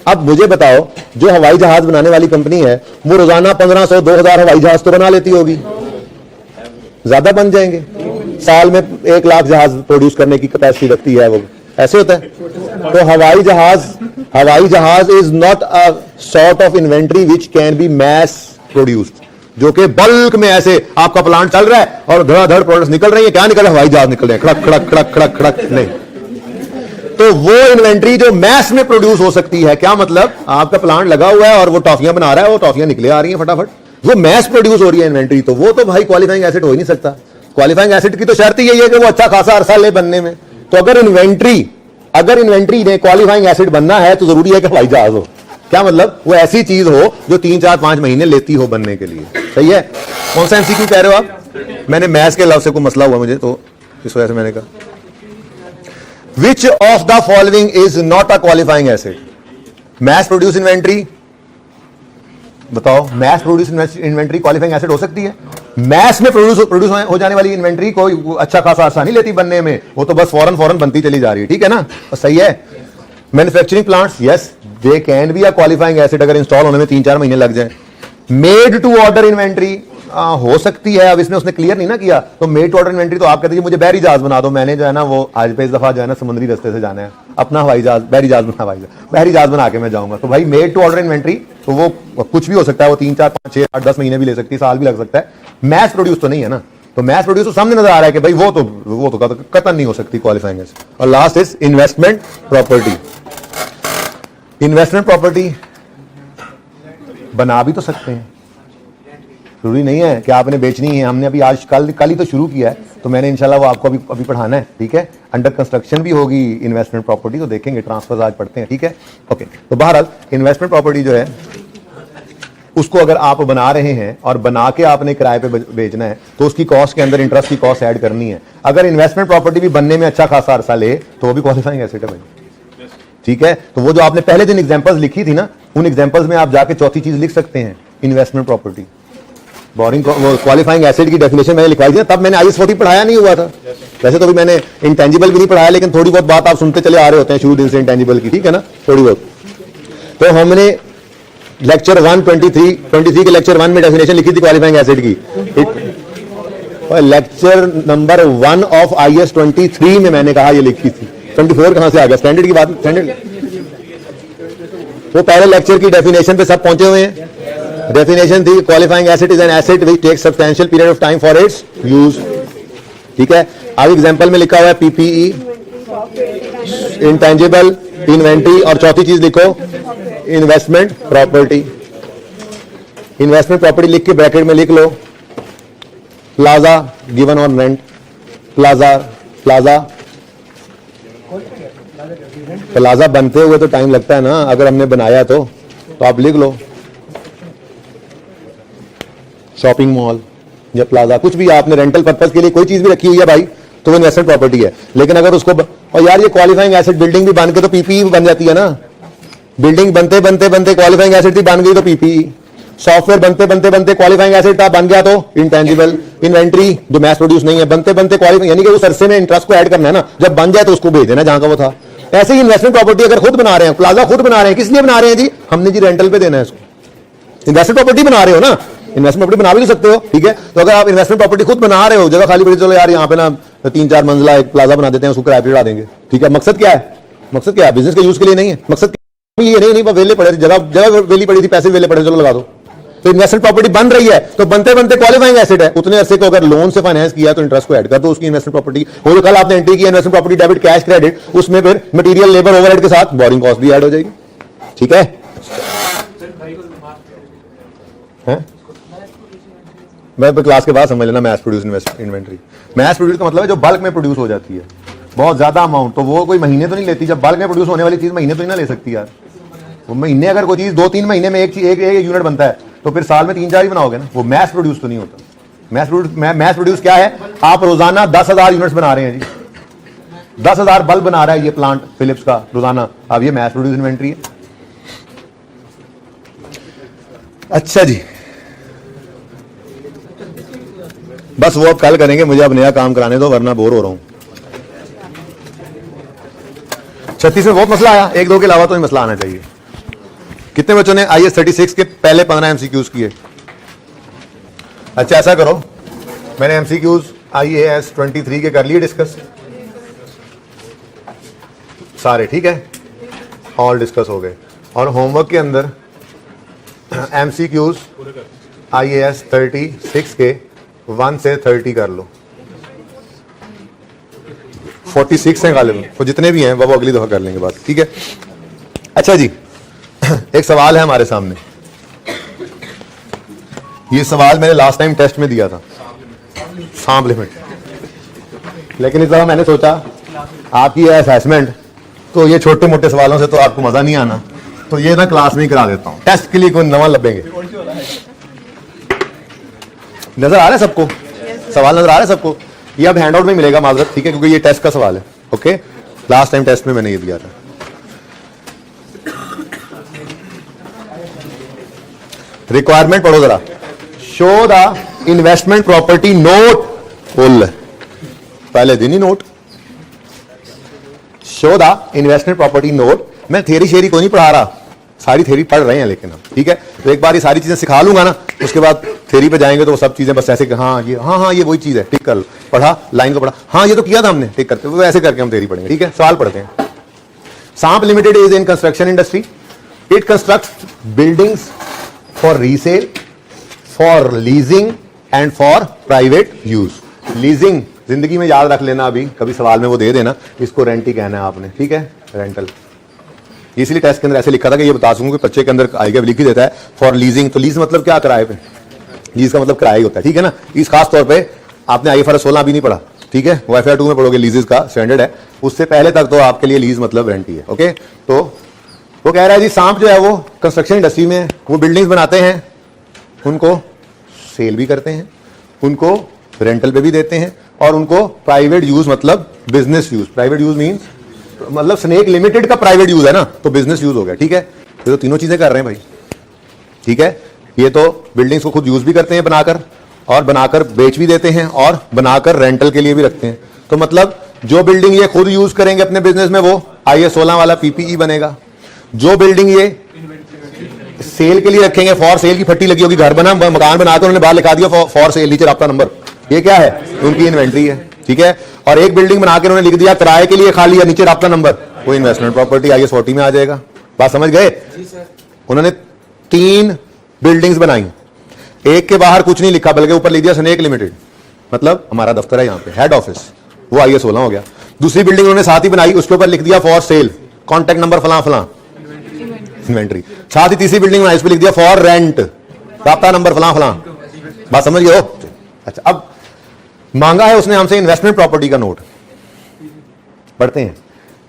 अब मुझे बताओ, जो हवाई जहाज बनाने वाली कंपनी है वो रोजाना 1500-2000 हवाई जहाज तो बना लेती होगी, ज्यादा बन जाएंगे, साल में 1 लाख जहाज प्रोड्यूस करने की कैपेसिटी रखती है, वो ऐसे होता है। तो हवाई जहाज is not a sort of inventory which can be mass produced, जो कि बल्क में ऐसे आपका प्लांट चल रहा है और धड़ाधड़ प्रोडक्ट्स निकल रही है, क्या निकल रहा है, हवाई जहाज निकल रहे हैं, खड़क खड़क खड़क खड़क खड़क, नहीं। तो वो इन्वेंट्री जो मैस में प्रोड्यूस हो सकती है, क्या मतलब, आपका प्लांट लगा हुआ है और वो टॉफियां बना रहा है, वो टॉफियां निकले आ रही हैं फटाफट, वो मैस प्रोड्यूस हो रही है इन्वेंट्री, तो वो तो भाई क्वालिफाइंग एसेट हो ही नहीं सकता। क्वालिफाइंग एसेट की तो शर्त ही यही है कि वो अच्छा खासा अरसा ले बनने में। तो अगर इन्वेंट्री ने क्वालिफाइंग एसेट बनना है तो जरूरी है कि हवाई जहाज हो। क्या मतलब, वो ऐसी चीज हो जो 3, 4, 5 महीने लेती हो बनने के लिए, सही है। कौन सा एमसीक्यू कह रहे हो आप? मैंने मैथ्स के लफ्ज से कोई मसला हुआ मुझे, तो इस वजह से मैंने कहा Which of the following is not a qualifying asset? Mass produce inventory, बताओ, mass produce inventory qualifying asset हो सकती है? mass में प्रोड्यूस हो जाने वाली इन्वेंट्री कोई अच्छा खासा आसान नहीं लेती बनने में, वो तो बस फौरन बनती चली जा रही है, ठीक है ना, तो सही है। Manufacturing plants, yes they can be a qualifying asset अगर इंस्टॉल होने में 3-4 महीने लग जाए। मेड टू ऑर्डर इन्वेंट्री हो सकती है, अब इसमें उसने क्लियर नहीं ना किया, तो मेड टू ऑर्डर इन्वेंट्री तो आप कहते हैं मुझे बहरी जहाज बना दो, मैंने जो है ना वो आज पे इस दफा जो है ना समुद्री रास्ते से जाना है, अपना हवाई जहाज बहरी जहाज बना के मैं जाऊंगा, तो भाई मेड टू ऑर्डर इन्वेंट्री तो वो कुछ भी हो सकता है, वो 3, 4, 5, 6, 8, 10 महीने भी ले सकती है, साल भी लग सकता है। मैस प्रोड्यूस तो नहीं है ना, तो मैस प्रोड्यूस तो सामने नजर आ रहा है कि भाई वो तो कतई नहीं हो सकती क्वालिफाइंग एसेट। और last is investment property. Investment property बना भी तो सकते हैं, जरूरी नहीं है कि आपने बेचनी है। हमने अभी आज कल ही तो शुरू किया है, तो मैंने इंशाल्लाह वो आपको अभी पढ़ाना है, ठीक है। अंडर कंस्ट्रक्शन भी होगी इन्वेस्टमेंट प्रॉपर्टी, तो देखेंगे, ट्रांसफर आज पढ़ते हैं, ठीक है, ओके। तो बहरहाल इन्वेस्टमेंट प्रॉपर्टी जो है उसको अगर आप बना रहे हैं और बना के आपने किराए पे बेचना है, तो उसकी कॉस्ट के अंदर इंटरेस्ट की कॉस्ट ऐड करनी है। अगर इन्वेस्टमेंट प्रॉपर्टी भी बनने में अच्छा खासा अरसा ले तो वो भी क्वालिफाइंग एसेट है भाई, ठीक है। तो वो जो आपने पहले दिन एग्जांपल्स लिखी थी ना, उन एग्जांपल्स में आप जाके चौथी चीज लिख सकते हैं, इन्वेस्टमेंट प्रॉपर्टी। बोरिंग वो क्वालिफाइंग एसिड की डेफिनेशन मैंने लिखवाई थी ना, तब मैंने IS 40 पढ़ाया नहीं हुआ था। वैसे तो भी मैंने इंटेंजिबल भी नहीं पढ़ाया, लेकिन थोड़ी बहुत बात आप सुनते चले आ रहे होते हैं शुरू दिन से इंटेंजिबल की, ठीक है ना, थोड़ी बहुत। तो हमने लेक्चर 123 के लेक्चर 1 में डेफिनेशन लिखी थी क्वालिफाइंग एसिड की। लेक्चर नंबर 1 ऑफ IS 23 में मैंने कहा ये लिखी थी। 24 कहां से आ गया? स्टैंडर्ड की बात, स्टैंडर्ड वो पहले लेक्चर की डेफिनेशन पे सब पहुंचे हुए हैं। डेफिनेशन थी qualifying asset is an asset which takes substantial period of time for its use, ठीक है। अब एग्जांपल में लिखा हुआ है PPE, इंटेंजिबल, इन्वेंट्री, और चौथी चीज लिखो इन्वेस्टमेंट प्रॉपर्टी। इन्वेस्टमेंट प्रॉपर्टी लिख के ब्रैकेट में लिख लो plaza given on rent. Plaza बनते हुए तो टाइम लगता है ना, अगर हमने बनाया तो आप लिख लो शॉपिंग मॉल या प्लाजा, कुछ भी आपने रेंटल पर्पज के लिए कोई चीज भी रखी हुई है भाई, तो वो इन्वेस्टमेंट प्रॉपर्टी है। लेकिन अगर उसको और यार ये क्वालिफाइंग एसिड बिल्डिंग भी बन के तो PPE भी बन जाती है ना। बिल्डिंग बनते क्वालिफाइंग एसिड भी बन गई तो PPE, सॉफ्टवेयर बनते क्वालिफाइंग एसिड था बन गया तो इंटेंजिबल, इन्वेंट्री जो मैस प्रोड्यूस नहीं है बनते क्वालिफाइंग, यानी कि उस अरसे में इंटरेस्ट को ऐड करना है ना, जब बन जाए तो उसको भेज देना जहां का वो था। ऐसे ही इन्वेस्टमेंट प्रॉपर्टी अगर खुद बना रहे हैं, प्लाजा खुद बना रहे हैं, किस लिए बना रहे हैं जी? हमने जी रेंटल पे देना है इसको। इन्वेस्टमेंट प्रॉपर्टी बना रहे हो ना, इन्वेस्टमेंट प्रॉपर्टी बना भी सकते हो, ठीक है। तो अगर आप इन्वेस्टमेंट प्रॉपर्टी खुद बना रहे हो, जगह खाली पड़ी, चलो यार यहाँ पे ना 3-4 मंजिला एक प्लाजा बना देते हैं, उसको किराए पे चढ़ा देंगे, ठीक है। मकसद क्या है? बिजनेस के यूज के लिए नहीं है। मकसद ये नहीं वेले पड़े, जगह वेली पड़ी थी, पैसे वेले पड़े, चलो लगा दो। तो इन्वेस्टमेंट प्रॉपर्टी बन रही है तो बनते क्वालिफाइंग एसेट है, उतने अरसे को अगर लोन से फाइनेंस किया तो इंटरेस्ट को ऐड कर दो उसकी इन्वेस्टमेंट प्रॉपर्टी। वो जो कल आपने एंट्री की investment property debit cash credit, उसमें फिर मटेरियल लेबर ओवरहेड के साथ बोरिंग कॉस्ट भी ऐड हो जाएगी, ठीक है। मैं क्लास के बाद समझ लेना mass produce inventory. Mass produce का मतलब है जो बल्क में प्रोड्यूस हो जाती है, बहुत ज्यादा अमाउंट, तो वो कोई महीने तो नहीं लेती। जब बल्क में प्रोड्यूस होने वाली चीज महीने तो नहीं ना ले सकती यार। वो महीने अगर कोई चीज 2-3 महीने में एक यूनिट बनता है तो फिर साल में 3-4 ही बनाओगे ना, वो मैस प्रोड्यूस तो नहीं होता। मैस प्रोड्यूस क्या है? आप रोजाना 10,000 यूनिट्स बना रहे हैं जी, 10,000 बल्ब बना रहा है ये प्लांट फिलिप्स का रोजाना, अब ये मैस प्रोड्यूस इन्वेंट्री है। अच्छा जी, बस वो अब कल करेंगे, मुझे अब नया काम कराने दो वरना बोर हो रहा हूं। 36 में बहुत मसला आया, 1-2 के अलावा तो ही मसला आना चाहिए। कितने बच्चों ने IS 36 के पहले 15 MCQs किए? अच्छा ऐसा करो, मैंने MCQs IAS 23 के कर लिए डिस्कस सारे, ठीक है, ऑल डिस्कस हो गए। और होमवर्क के अंदर MCQs IAS 36 के 1 से 30 कर लो। 46 हैं गालिब, वो जितने भी हैं वो अगली दफा कर लेंगे बात, ठीक है। अच्छा जी, एक सवाल है हमारे सामने। ये सवाल मैंने लास्ट टाइम टेस्ट में दिया था, सांप लिमिट, लेकिन इस दफा मैंने सोचा आपकी है असेसमेंट, तो ये छोटे मोटे सवालों से तो आपको मजा नहीं आना, तो ये ना क्लास में ही करा देता हूं, टेस्ट के लिए कोई नवा लभेंगे। नजर आ रहा है सबको? सवाल नजर आ रहा है सबको? ये अब हैंडआउट में मिलेगा माजरत, ठीक है, क्योंकि ये टेस्ट का सवाल है। ओके, लास्ट टाइम टेस्ट में मैंने ये दिया था। रिक्वायरमेंट पढ़ो जरा। Show the investment property note full, पहले दिन ही note. Show the investment property note. मैं थ्योरी शेरी को नहीं पढ़ा रहा, सारी थ्योरी पढ़ रहे हैं लेकिन हम, ठीक है। तो एक बार ये सारी चीजें सिखा लूंगा ना, उसके बाद थ्योरी पे जाएंगे तो वो सब चीजें बस ऐसे कि हाँ ये वही चीज है, टिक कर लो, पढ़ा लाइन को पढ़ा, हाँ ये तो किया था हमने, टिक करते, वो ऐसे करके हम थ्योरी पढ़ेंगे, ठीक है। सवाल पढ़ते हैं। Saanp limited is in construction industry. It constructs buildings for resale, for leasing and for private use. Leasing जिंदगी में याद रख लेना, अभी कभी सवाल में वो दे देना, इसको रेंट ही कहना है आपने, ठीक है, रेंटल। इसलिए टेस्ट के अंदर ऐसे लिखा था कि ये बता सकूं कि बच्चे के अंदर आएगा, लिख ही देता है फॉर लीजिंग। तो लीज मतलब क्या? किराए पे। लीज का मतलब किराया ही होता है, ठीक है ना। इस खास तौर पे आपने IFRS 16 भी नहीं पढ़ा, ठीक है, वो FR 2 में पढ़ोगे, लीजेस का स्टैंडर्ड है, उससे पहले तक तो आपके लिए लीज मतलब रेंट ही है। ओके, तो वो कह रहा है जी सांप जो है वो कंस्ट्रक्शन इंडस्ट्री में वो बिल्डिंग्स बनाते हैं, उनको सेल भी करते हैं, उनको रेंटल पे भी देते हैं, और उनको प्राइवेट यूज मतलब business use. Private use means मतलब स्नेक लिमिटेड का प्राइवेट यूज है ना, तो बिजनेस यूज हो गया, ठीक है। तो तीनों चीजें कर रहे हैं भाई, ठीक है। ये तो बिल्डिंग्स को खुद यूज भी करते हैं बनाकर, और बनाकर बेच भी देते हैं, और बनाकर रेंटल के लिए भी रखते हैं। तो मतलब जो बिल्डिंग ये खुद यूज करेंगे अपने बिजनेस में वो IS 16 वाला PPE बनेगा। जो बिल्डिंग ये सेल के लिए रखेंगे, फॉर सेल की फट्टी लगी होगी, घर बना मकान बनाकर उन्होंने बाहर लिखा दिया फॉर सेल, नीचे राब्ता नंबर, ये क्या है? उनकी इन्वेंट्री है। ठीक है, और एक बिल्डिंग बना के उन्होंने लिख दिया किराए के लिए खाली है, नीचे राब्ता नंबर, वो इन्वेस्टमेंट प्रॉपर्टी IS 40 में आ जाएगा। बात समझ गए? उन्होंने 3 बिल्डिंग्स बनाई, एक के बाहर कुछ नहीं लिखा बल्कि ऊपर लिख दिया स्नेक लिमिटेड, मतलब हमारा दफ्तर है यहाँ पे, हेड ऑफिस, वो IS 16 हो गया। दूसरी बिल्डिंग उन्होंने साथ ही बनाई, उसके ऊपर लिख दिया फॉर सेल, कॉन्टैक्ट नंबर फलां फलां, इन्वेंट्री। साथ ही तीसरी बिल्डिंग बनाई, उस पर लिख दिया फॉर रेंट, राब्ता नंबर फलां फलां। बात समझ गए हो? अच्छा, अब मांगा है उसने हमसे इन्वेस्टमेंट प्रॉपर्टी का नोट। पढ़ते हैं।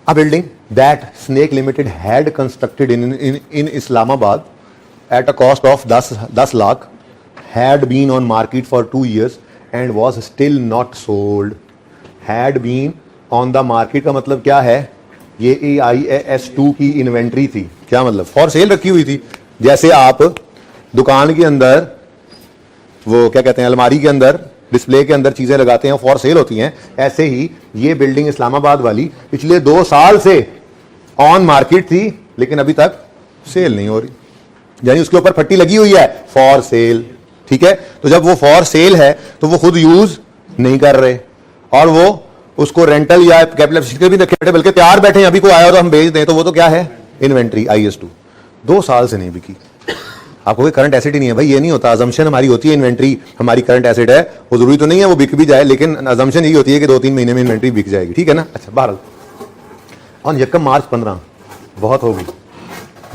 A building that Snake Limited had constructed in Islamabad at a cost of 10 lakh had been on market for 2 years and was still not sold. Had been on the market का मतलब क्या है? ये AIS 2 की इन्वेंट्री थी। क्या मतलब? फॉर सेल रखी हुई थी। जैसे आप दुकान के अंदर वो क्या कहते हैं, अलमारी के अंदर डिस्प्ले के अंदर चीजें लगाते हैं, फॉर सेल होती हैं, ऐसे ही ये बिल्डिंग इस्लामाबाद वाली पिछले 2 साल से ऑन मार्केट थी लेकिन अभी तक सेल नहीं हो रही, यानी उसके ऊपर फट्टी लगी हुई है फॉर सेल। ठीक है, तो जब वो फॉर सेल है तो वो खुद यूज नहीं कर रहे और वो उसको रेंटल या कैपिटल भी रखे बैठे, बल्कि तैयार बैठे हैं, अभी कोई आया हो तो हम भेज दें, तो वो तो क्या है? Inventory IS 2। 2 साल से नहीं बिकी। आपको कोई करंट एसेट ही नहीं है भाई, ये नहीं होता। अजम्पशन हमारी होती है इन्वेंट्री हमारी करंट एसेट है, वो जरूरी तो नहीं है वो बिक भी जाए, लेकिन अजम्पशन यही होती है कि 2-3 महीने में इन्वेंट्री बिक जाएगी। ठीक है ना? अच्छा, बहरहाल ऑन यकम मार्च 15, बहुत हो गई,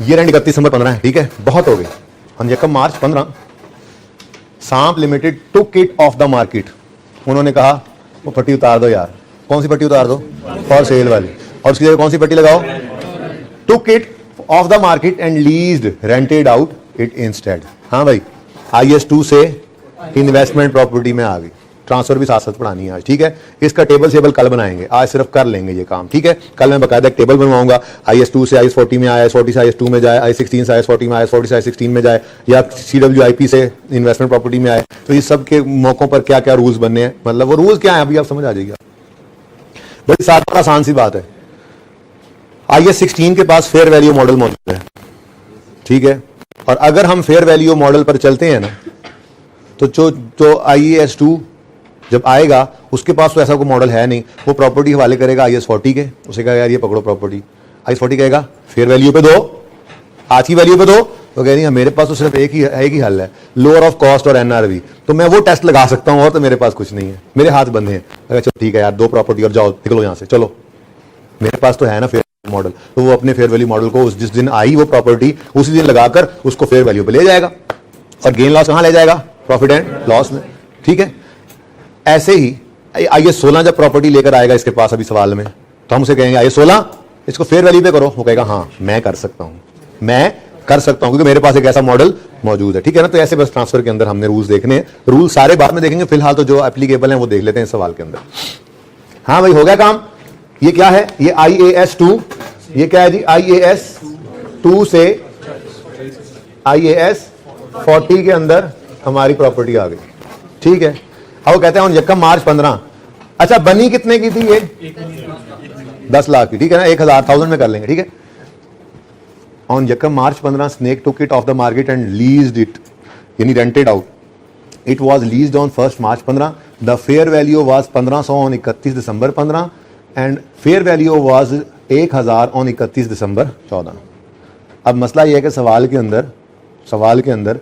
ईयर एंड 31 दिसंबर 15 है। ठीक है, बहुत हो गई। ऑन यकम मार्च 15 सांप limited took it off the market. उन्होंने कहा वो पट्टी उतार दो यार। कौन सी पट्टी उतार दो? फॉर सेल वाली। और उसकी जगह कौन सी पट्टी लगाओ? टुक it off the market and leased rented out it instead. हाँ भाई, IS 2 से इन्वेस्टमेंट प्रॉपर्टी में आ गई। ट्रांसफर भी साथ साथ पढ़ानी है आज। ठीक है, इसका टेबल कल बनाएंगे, आज सिर्फ कर लेंगे ये काम। ठीक है, कल मैं बकायदा एक टेबल बनवाऊंगा, IS 2 से IS 40 में आया, IS 40 से IS 2 में जाए, IS 16 से IS 40 में, IS 40 से IS 16 में जाए, या CWIP से इन्वेस्टमेंट प्रॉपर्टी में आए, तो इस सब के मौकों पर क्या क्या रूल्स बनने हैं, मतलब वो रूल्स क्या है अभी आप समझ आ जाएगा। बड़ी सात आसान सी बात है। IS 16 के पास फेयर वैल्यू मॉडल मौजूद है। ठीक है, और अगर हम फेयर वैल्यू मॉडल पर चलते हैं ना, तो जो IAS 2 जब आएगा उसके पास तो ऐसा कोई मॉडल है नहीं, वो प्रॉपर्टी हवाले करेगा IS 40 के, उसे कहेगा यार ये पकड़ो प्रॉपर्टी, IS 40 कहेगा फेयर वैल्यू पे दो, आज की वैल्यू पे दो, तो कह रही है मेरे पास तो सिर्फ एक ही हल है, लोअर ऑफ कॉस्ट और NRV, तो मैं वो टेस्ट लगा सकता हूँ और तो मेरे पास कुछ नहीं है, मेरे हाथ बंधे हैं। अगर चलो ठीक है यार, 2 प्रॉपर्टी और जाओ निकलो यहाँ से, चलो मेरे पास तो है ना फेयर मॉडल, तो वो अपने फेयर वैल्यू मॉडल को जिस दिन आई वो प्रॉपर्टी उसी दिन लगाकर उसको फेयर वैल्यू पे ले जाएगा, और गेन लॉस कहाँ ले जाएगा? प्रॉफिट एंड लॉस में। ठीक है, ऐसे ही IS 16 जब प्रॉपर्टी लेकर आएगा इसके पास अभी सवाल में, तो हम उसे कहेंगे IS 16 इसको फेयर वैल्यू पे करो, वो कहेगा हाँ मैं कर सकता हूं क्योंकि मेरे पास एक ऐसा मॉडल मौजूद है। ठीक है ना? तो ऐसे बस ट्रांसफर के अंदर हमने रूल्स देखने हैं, रूल सारे बाद में देखेंगे, फिलहाल तो जो एप्लीकेबल हैं वो देख लेते हैं सवाल के अंदर। हाँ भाई, हो गया काम। ये क्या है? ये IAS 2, ये क्या है जी? IAS 2 से IAS 40 के अंदर हमारी प्रॉपर्टी आ गई। ठीक है, अब वो कहते हैं यकम मार्च 15। अच्छा, बनी कितने की थी ये? 10 लाख की। ठीक है ना? 1000 में कर लेंगे। ठीक है, ऑन यकम March 15 Snake took it off the market and leased it, यानी rented out. It was leased on 1 March 15। The fair value was 1500 on 31 December 15 and fair value was 1000 on 31 December 14। अब मसला यह है कि सवाल के अंदर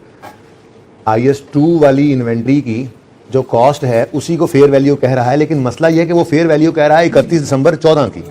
IS 2 वाली इन्वेंट्री की जो कॉस्ट है उसी को फेयर वैल्यू कह रहा है, लेकिन मसला यह है कि वो फेयर वैल्यू कह रहा है 31 दिसंबर 14 की,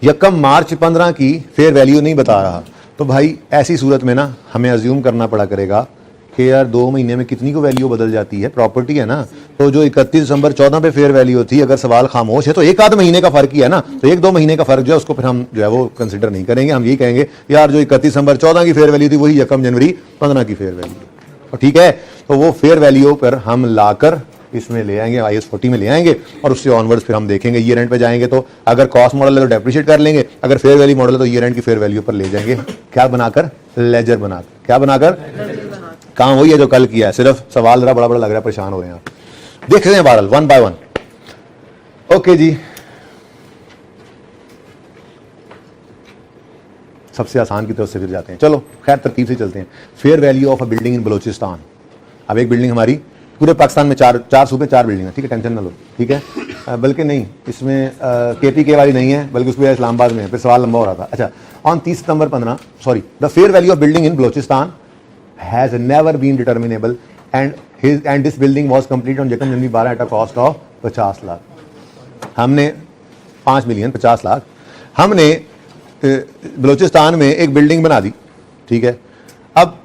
यकम मार्च 15 की फेयर वैल्यू नहीं बता रहा। तो भाई ऐसी सूरत में ना हमें अज्यूम करना पड़ा करेगा कि यार 2 महीने में कितनी को वैल्यू बदल जाती है, प्रॉपर्टी है ना, तो जो 31 दिसंबर 14 पे फेयर वैल्यू थी, अगर सवाल खामोश है तो 1-8 महीने का फर्क ही है ना, तो 1-2 महीने का फर्क जो है उसको फिर हम जो है वो कंसिडर नहीं करेंगे। हम यही कहेंगे यार जो 31 दिसंबर 14 की फेयर वैल्यू थी वही यकम जनवरी 15 की फेयर वैल्यू। ठीक है, तो वो फेयर वैल्यू पर हम लाकर इसमें ले आएंगे, IS 40 में ले आएंगे, और उससे ऑनवर्ड्स फिर हम देखेंगे ईयर एंड पे जाएंगे तो अगर कॉस्ट मॉडल है तो डेप्रिशिएट कर लेंगे, अगर फेयर वैल्यू मॉडल है तो ईयर एंड की फेयर वैल्यू पर ले जाएंगे, क्या बनाकर? लेजर बनाकर। क्या बनाकर? काम वही है जो कल किया है, सिर्फ सवाल जरा बड़ा बड़ा लग रहा है, परेशान हो रहे हैं आप। देख रहे हैं बहरहाल वन बाय वन। ओके जी, सबसे आसान की तरफ से फिर जाते हैं। चलो खैर तरतीब से चलते हैं। Fair value of a building in Balochistan. अब एक बिल्डिंग हमारी पूरे पाकिस्तान में चार सूबे 4 बिल्डिंग है, ठीक है, टेंशन ना लो, ठीक है। बल्कि नहीं, इसमें KPK वाली नहीं है, बल्कि उसमें इस्लामाबाद में है, फिर सवाल लंबा हो रहा था। अच्छा, on 30 September 15 sorry the fair value of building in Balochistan has never been determinable and this building was complete on जकम January 12 at a cost of 50 lakh. हमने 5 मिलियन 50 लाख हमने बलोचिस्तान में एक बिल्डिंग बना दी, ठीक है। अब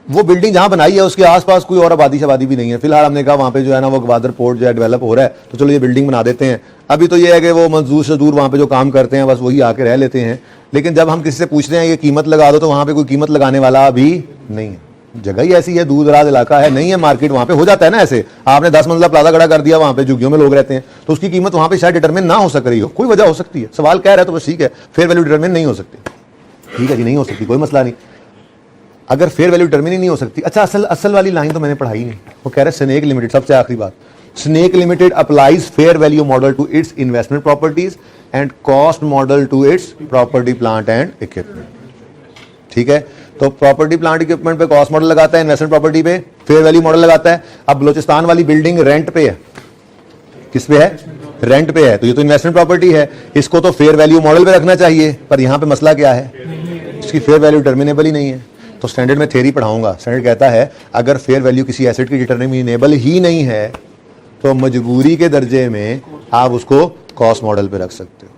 वो बिल्डिंग जहां बनाई है उसके आसपास कोई और आबादी शबादी भी नहीं है। फिलहाल हमने कहा वहां पे जो है ना वो ग्वादर पोर्ट जो है डेवलप हो रहा है, तो चलो ये बिल्डिंग बना देते हैं। अभी तो ये है कि वो मजदूर शजदूर वहां पे जो काम करते हैं बस वही आके रह लेते हैं, लेकिन जब हम किसी से पूछते हैं ये कीमत लगा दो तो वहां पे कोई कीमत लगाने वाला भी नहीं है। जगह ही ऐसी है, दूर दराज इलाका है, नहीं है मार्केट वहां पे। हो जाता है ना ऐसे, आपने 10 मंजिला प्लाजा खड़ा कर दिया, वहां पे झुग्गियों में लोग रहते हैं, तो उसकी कीमत वहां पे शायद डिटरमिन ना हो सक रही हो, कोई वजह हो सकती है। सवाल कह रहा है तो बस ठीक है, फेयर वैल्यू डिटरमिन नहीं हो सकती, ठीक है जी, नहीं हो सकती, कोई मसला नहीं। अगर फेयर वैल्यू डिटरमिन ही नहीं हो सकती, अच्छा असल वाली लाइन तो मैंने पढ़ाई नहीं। वो कह रहे स्नेक लिमिटेड, सबसे आखिरी बात, snake limited applies fair value model to its investment properties and cost model to its property plant and equipment, ठीक है। तो प्रॉपर्टी प्लांट इक्विपमेंट पे कॉस्ट मॉडल लगाता है, इन्वेस्टमेंट प्रॉपर्टी पे फेयर वैल्यू मॉडल लगाता है। अब बलोचिस्तान वाली बिल्डिंग रेंट पे है, किस पे है? रेंट पे है, तो ये तो इन्वेस्टमेंट प्रॉपर्टी है, इसको तो फेयर वैल्यू मॉडल पे रखना चाहिए। पर यहां पे मसला क्या है, इसकी फेयर वैल्यू डिटर्मिनेबल ही नहीं है। तो स्टैंडर्ड में थ्योरी पढ़ाऊंगा, स्टैंडर्ड कहता है अगर फेयर वैल्यू किसी एसेट की डिटर्मिनेबल ही नहीं है तो मजबूरी के दर्जे में आप उसको कॉस्ट मॉडल पे रख सकते हो।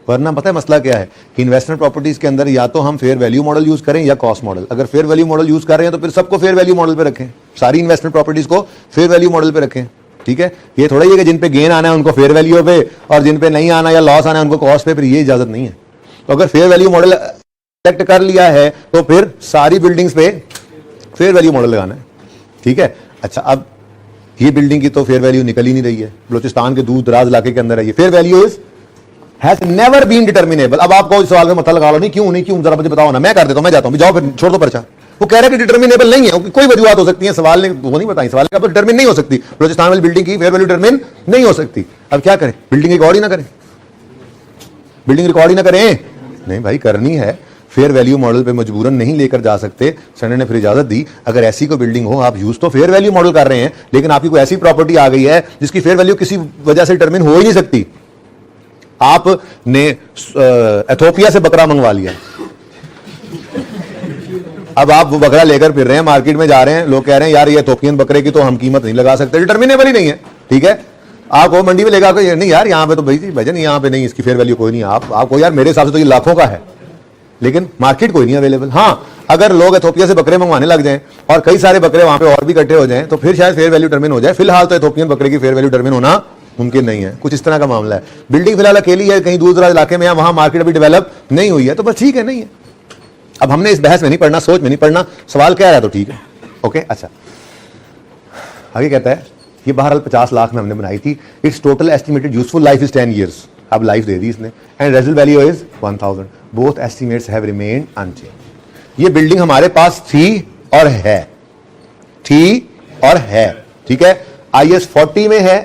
वरना पता है मसला क्या है कि इन्वेस्टमेंट प्रॉपर्टीज के अंदर या तो हम फेयर वैल्यू मॉडल यूज करें या कॉस्ट मॉडल। अगर फेयर वैल्यू मॉडल यूज कर रहे हैं तो फिर सबको फेयर वैल्यू मॉडल पे रखें, सारी इन्वेस्टमेंट प्रॉपर्टीज को फेयर वैल्यू मॉडल पे रखें, ठीक है। ये थोड़ा ही है कि जिन पे गेन आना है उनको फेयर वैल्यू पे और जिन पे नहीं आना या लॉस आना है उनको कॉस्ट पे, फिर ये इजाजत नहीं है। तो अगर फेयर वैल्यू मॉडल सेलेक्ट कर लिया है तो फिर सारी बिल्डिंग्स पे फेयर वैल्यू मॉडल लगाना है, ठीक है। अच्छा, अब ये बिल्डिंग की तो फेयर वैल्यू निकल ही नहीं रही है, बलोचिस्तान के दूर दराज इलाके के अंदर है, ये fair value is has never been determinable. अब आपको इस सवाल में मत लगा लो, नहीं क्यों नहीं क्यों, जरा मुझे बताओ ना, मैं कर देता हूं, मैं जाता हूं, जाओ फिर छोड़ दो पर्चा। वो कह रहे हैं कि डिटर्मिनेबल नहीं है, कोई वजूहत हो सकती है, सवाल ने वो नहीं बताई, सवाल का डिटर्मिन नहीं हो सकती, बलोचिस्तान वाली बिल्डिंग की फेयर वैल्यू डिटर्मिन नहीं हो सकती। अब क्या करें, बिल्डिंग रिकॉर्ड ही ना करें, बिल्डिंग रिकॉर्ड ही ना करें? नहीं भाई, करनी है, फेयर वैल्यू मॉडल पे मजबूरन नहीं लेकर जा सकते। स्टैंडर्ड ने फिर इजाजत दी, अगर ऐसी कोई बिल्डिंग हो, आप यूज तो फेयर वैल्यू मॉडल कर रहे हैं, लेकिन आपकी कोई ऐसी प्रॉपर्टी आ गई है जिसकी फेयर वैल्यू किसी वजह से डिटर्मिन हो ही नहीं सकती। आपने एथोपिया से बकरा मंगवा लिया, अब आप वो बकरा लेकर फिर रहे हैं, मार्केट में जा रहे हैं, लोग कह रहे हैं यार ये एथोपियन बकरे की तो हम कीमत नहीं लगा सकते, डिटर्मिनेबल ही नहीं है, ठीक है। आपको मंडी में लेगा नहीं यार यहाँ पे तो भजन यहाँ पे नहीं, इसकी फेयर वैल्यू कोई नहीं, आपको यार मेरे हिसाब से तो ये लाखों का है, लेकिन मार्केट कोई नहीं अवेलेबल। हाँ, अगर लोग एथोपिया से बकरे मंगवाने लग जाएं और कई सारे बकरे वहां पे और भी इकट्ठे हो जाएं तो फिर शायद फेयर वैल्यू डिटरमिन हो जाए। फिलहाल तो एथोपियन बकरे की फेयर वैल्यू डिटरमिन होना मुमकिन नहीं है, कुछ इस तरह का मामला है। बिल्डिंग फिलहाल अकेली है, कहीं दूर दराज इलाके में है, वहां मार्केट अभी डेवलप नहीं हुई है, तो बस ठीक है, नहीं है। अब हमने इस बहस में नहीं पढ़ना, सोच में नहीं पढ़ना, सवाल कह रहा है तो ठीक है, ओके। अच्छा, आगे कहता है ये बहरहाल 50 लाख में हमने बनाई थी, it's total estimated useful life is 10 years, अब लाइफ दे दी इसने, and result value is 1000, both estimates have remained unchanged. ये बिल्डिंग हमारे पास थी और है, ठीक है। IS 40 में है,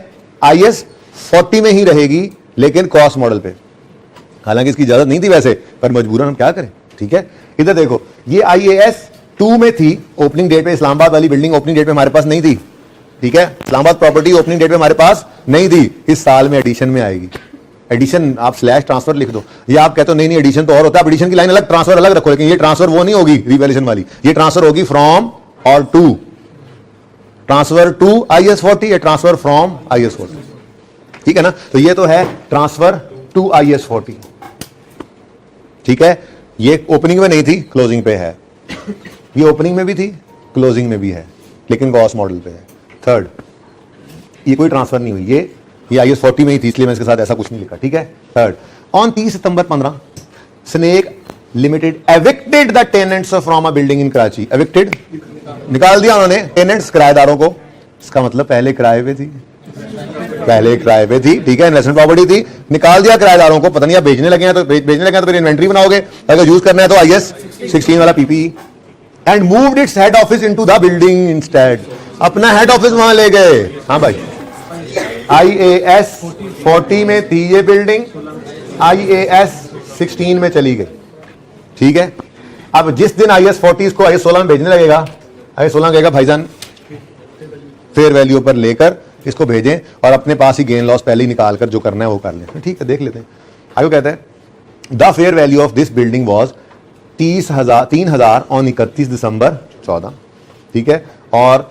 IS 40 में ही रहेगी, लेकिन कॉस्ट मॉडल पे, हालांकि इसकी इजाजत नहीं थी वैसे, पर मजबूरन हम क्या करें, ठीक है। इधर देखो, ये IAS 2 में थी, ओपनिंग डेट पे इस्लामाबाद वाली बिल्डिंग ओपनिंग डेट पे हमारे पास नहीं थी, ठीक है। इस्लामाबाद प्रॉपर्टी ओपनिंग डेट पे हमारे पास नहीं थी, इस साल में एडिशन में आएगी। एडिशन आप स्लैश ट्रांसफर लिख दो, या आप कहते हो नहीं एडिशन तो और होता है, एडिशन की लाइन अलग, ट्रांसफर अलग रखो, लेकिन ये ट्रांसफर वो नहीं होगी रिवैल्यूएशन वाली, ये ट्रांसफर होगी फ्रॉम और टू, ट्रांसफर टू IS 40 या ट्रांसफर फ्रॉम IS 40, ठीक है ना। तो ये तो है ट्रांसफर टू IS 40, ठीक है। ये ओपनिंग में नहीं थी, क्लोजिंग पे है, ये ओपनिंग में भी थी, क्लोजिंग में भी है, लेकिन कॉस्ट मॉडल पे है। थर्ड, ये कोई ट्रांसफर नहीं हुई, ये IS 40 में ही थी, इसलिए मैं इसके साथ ऐसा कुछ नहीं लिखा, ठीक है। Third, on 30 September 15 snake limited evicted the tenants from a building in Karachi. Evicted निकाल दिया उन्होंने टेनेंट्स, किराएदारों को, इसका मतलब पहले किराए पे थी, ठीक है, इन्वेस्टमेंट प्रॉपर्टी थी, निकाल दिया किराएदारों को। पता नहीं आप बेचने लगे हैं तो फिर इन्वेंट्री बनाओगे, अगर यूज करना है तो IS 16 वाला PPE, and moved its head office into the building instead. अपना हेड ऑफिस वहां ले गए। हाँ भाई, IAS 40 में थी ये बिल्डिंग, IAS 16 में चली गई। ठीक है, अब जिस दिन IAS 40 को IAS 16 में भेजने लगेगा, IAS 16 कहेगा भाईजान फेयर वैल्यू पर लेकर इसको भेजें और अपने पास ही गेन लॉस पहले ही निकाल कर जो करना है वो कर लें। ठीक है, देख लेते हैं। आगे कहते हैं the fair value of this building was 3,000 on 31 December 14। ठीक है, और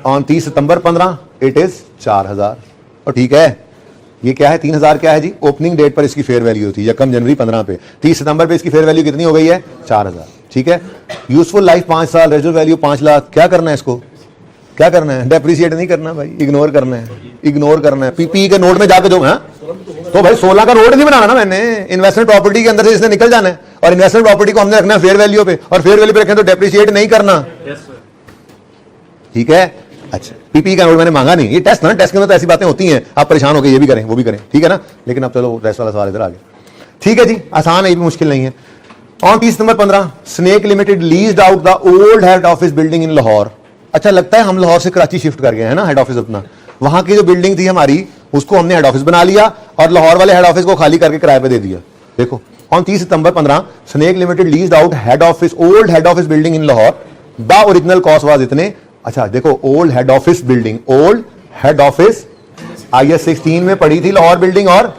ऑन 30 सितंबर 15 इट इज 4,000। और ठीक है, ये क्या है 3,000 क्या है जी, ओपनिंग डेट पर इसकी फेयर वैल्यू थी यकम जनवरी 15 पे, 30 सितंबर पे इसकी फेयर वैल्यू कितनी हो गई है 4,000। ठीक है, यूजफुल लाइफ 5 साल, रेजिडुअल वैल्यू 5 लाख। क्या करना है इसको, क्या करना है, डेप्रिसिएट नहीं करना भाई, इग्नोर करना है, इग्नोर करना है। पीपी के नोट में जाकर जो है तो भाई 16 का नोट नहीं बनाना ना मैंने, इन्वेस्टमेंट प्रॉपर्टी के अंदर से इसने निकल जाना है और इन्वेस्टमेंट प्रॉपर्टी को हमने रखना है फेयर वैल्यू पे, और फेयर वैल्यू पे रखें तो डेप्रिसिएट नहीं करना। ठीक है, अच्छा पीपी का नोट मैंने मांगा नहीं, ये टेस्ट ना, टेस्ट के अंदर तो ऐसी बातें होती हैं, आप परेशान हो गए ये भी करें वो भी करें। ठीक है ना, लेकिन अब चलो रेस्ट वाला सवाल इधर आ गया। ठीक है जी, आसान है, ये भी मुश्किल नहीं है। On 30 September 15 snake limited leased out the old head office building in Lahore. अच्छा लगता है हम लाहौर से कराची शिफ्ट कर गए हैं ना हेड ऑफिस अपना, वहां की जो बिल्डिंग थी हमारी उसको हमने हेड ऑफिस बना लिया और लाहौर वाले हेड ऑफिस को खाली करके किराए पे दे दिया। देखो on 30 September 15 snake limited leased out head office, old head office building in Lahore. The original cost was इतने। अच्छा देखो, old head office building, old head office IAS 16 में पड़ी थी लाहौर बिल्डिंग, और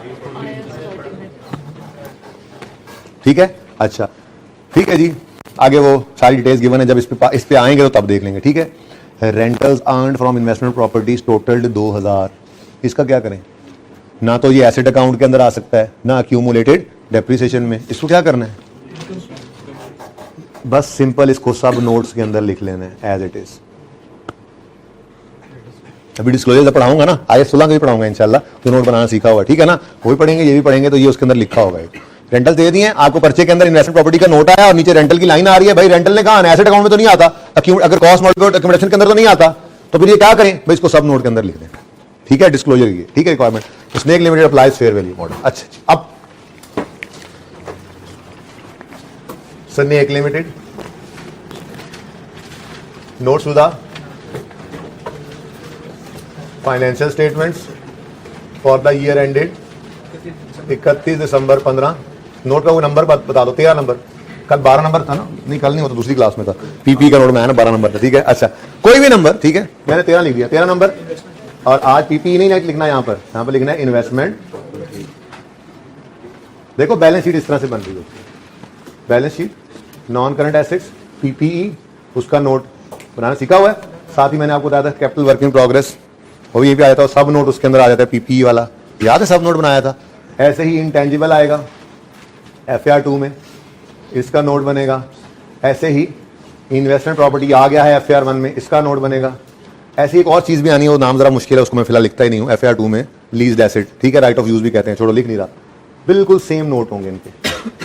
ठीक है, अच्छा ठीक है जी, आगे वो सारी डिटेल्स गिवन है, जब इस पे आएंगे तो तब देख लेंगे। ठीक है, rentals earned from investment properties टोटल्ड 2,000। इसका क्या करें, ना तो ये एसेट अकाउंट के अंदर आ सकता है ना अक्यूमुलेटेड डेप्रिसिएशन में, इसको क्या करना है, बस सिंपल इसको सब नोट्स के अंदर लिख लेना है एज इट इज। अभी डिस्क्लोजर पढ़ाऊंगा ना, IAS 16 का भी पढ़ाऊंगा इंशाल्लाह, तो नोट बनाना सीखा होगा। ठीक है ना, वो भी पढ़ेंगे ये भी पढ़ेंगे, तो ये उसके अंदर लिखा होगा। रेंटल दे दिए आपको, पर्चे के अंदर इन्वेस्टमेंट प्रॉपर्टी का नोट आया और नीचे रेंटल की लाइन आ रही है। भाई रेंटल ने कहा एसेट अकाउंट में तो नहीं आता, अगर कॉस्ट मॉडिफाइड अकोमोडेशन के अंदर तो नहीं आता, तो फिर ये क्या करें भाई, इसको सब नोट के अंदर लिख दें। ठीक है, डिस्क्लोजर की ठीक है requirement. Snake limited applies fair value model. अच्छा अब snake limited notes to the financial statements for the year ended 31 December 15। Note का वो नंबर बता दो, 13 नंबर, कल 12 नंबर था ना, नहीं कल नहीं, वो तो दूसरी क्लास में था, पीपी का नोट में आया ना 12 नंबर था। ठीक है, अच्छा कोई भी नंबर, ठीक है मैंने 13 लिख दिया, 13 नंबर। और आज पीपी नहीं लिखना, यहाँ पर लिखना है इन्वेस्टमेंट। देखो बैलेंस शीट इस तरह से बन रही है, balance sheet non current assets PPE, उसका नोट बनाना सीखा हुआ है। साथ ही मैंने आपको बताया था कैपिटल वर्क इन प्रोग्रेस, वो भी ये भी आया था, सब नोट उसके अंदर आ जाता है PPE वाला, याद है सब नोट बनाया था। ऐसे ही इंटेंजिबल आएगा FAR 2 में, इसका नोट बनेगा। ऐसे ही इन्वेस्टमेंट प्रॉपर्टी आ गया है FAR 1 में, इसका नोट बनेगा। ऐसी एक और चीज़ भी आनी है, वो नाम जरा मुश्किल है, उसको मैं फिलहाल लिखता ही नहीं हूँ। FAR 2 में लीज्ड एसेट, ठीक है, राइट ऑफ यूज भी कहते हैं, छोड़ो लिख नहीं रहा, बिल्कुल सेम नोट होंगे इनके।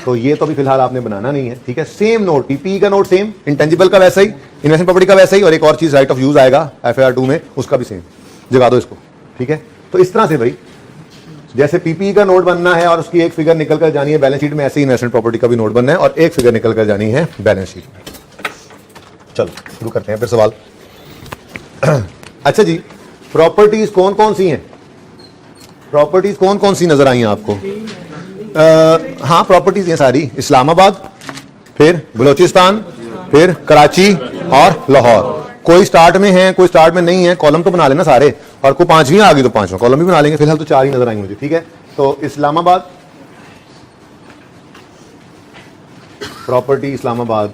तो ये तो भी फिलहाल आपने बनाना नहीं है, ठीक है, सेम नोट, PPE का नोट सेम, इंटेंजिबल का वैसा ही, इन्वेस्टमेंट प्रॉपर्टी का वैसा ही, और एक और चीज़ राइट ऑफ यूज आएगा FAR 2 में, उसका भी सेम, जगा दो इसको। ठीक है, तो इस तरह से भाई जैसे PPE का नोट बनना है और उसकी एक फिगर निकल कर जानी है बैलेंस शीट में, ऐसे ही इन्वेस्टमेंट प्रॉपर्टी का भी नोट बनना है और एक फिगर निकल कर जानी है बैलेंस शीट में। चलो शुरू करते हैं फिर सवाल। अच्छा जी, प्रॉपर्टीज कौन कौन सी हैं, प्रॉपर्टीज कौन कौन सी नजर आई हैं आपको? हाँ प्रॉपर्टीज हैं सारी, इस्लामाबाद, फिर बलोचिस्तान, फिर कराची और लाहौर। कोई स्टार्ट में है कोई स्टार्ट में नहीं है, कॉलम तो बना लेना सारे, और कोई 5वीं आ गई तो 5वां कॉलम भी बना लेंगे। फिलहाल तो 4 ही नजर आएंगे मुझे। ठीक है, तो इस्लामाबाद प्रॉपर्टी, इस्लामाबाद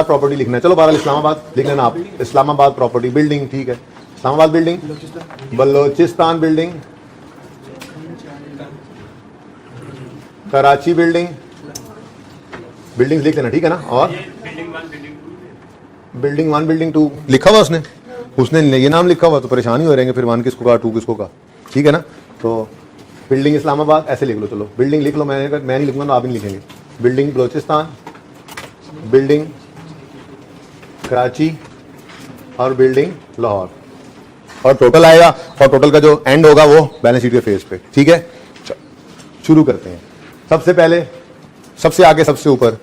प्रॉपर्टी लिखना है। चलो बहरहाल इस्लामाबाद लिख लेना आप, इस्लामाबाद प्रॉपर्टी बिल्डिंग, ठीक है, Islamabad building, Balochistan building, Karachi building, building लिख लेना, ठीक है ना, और बिल्डिंग 1 बिल्डिंग 2 लिखा हुआ उसने ये नाम लिखा हुआ, तो परेशान ही हो रहेंगे फिर 1 किसको का 2 किसको का, ठीक है ना। तो बिल्डिंग इस्लामाबाद ऐसे लिख लो, चलो बिल्डिंग लिख लो, मैं नहीं लिखूंगा तो आप नहीं लिखेंगे। बिल्डिंग बलोचिस्तान, बिल्डिंग कराची और बिल्डिंग लाहौर, और टोटल आएगा, और टोटल का जो एंड होगा वो बैलेंस शीट के फेज पे। ठीक है, शुरू करते हैं। सबसे पहले सबसे आगे सबसे ऊपर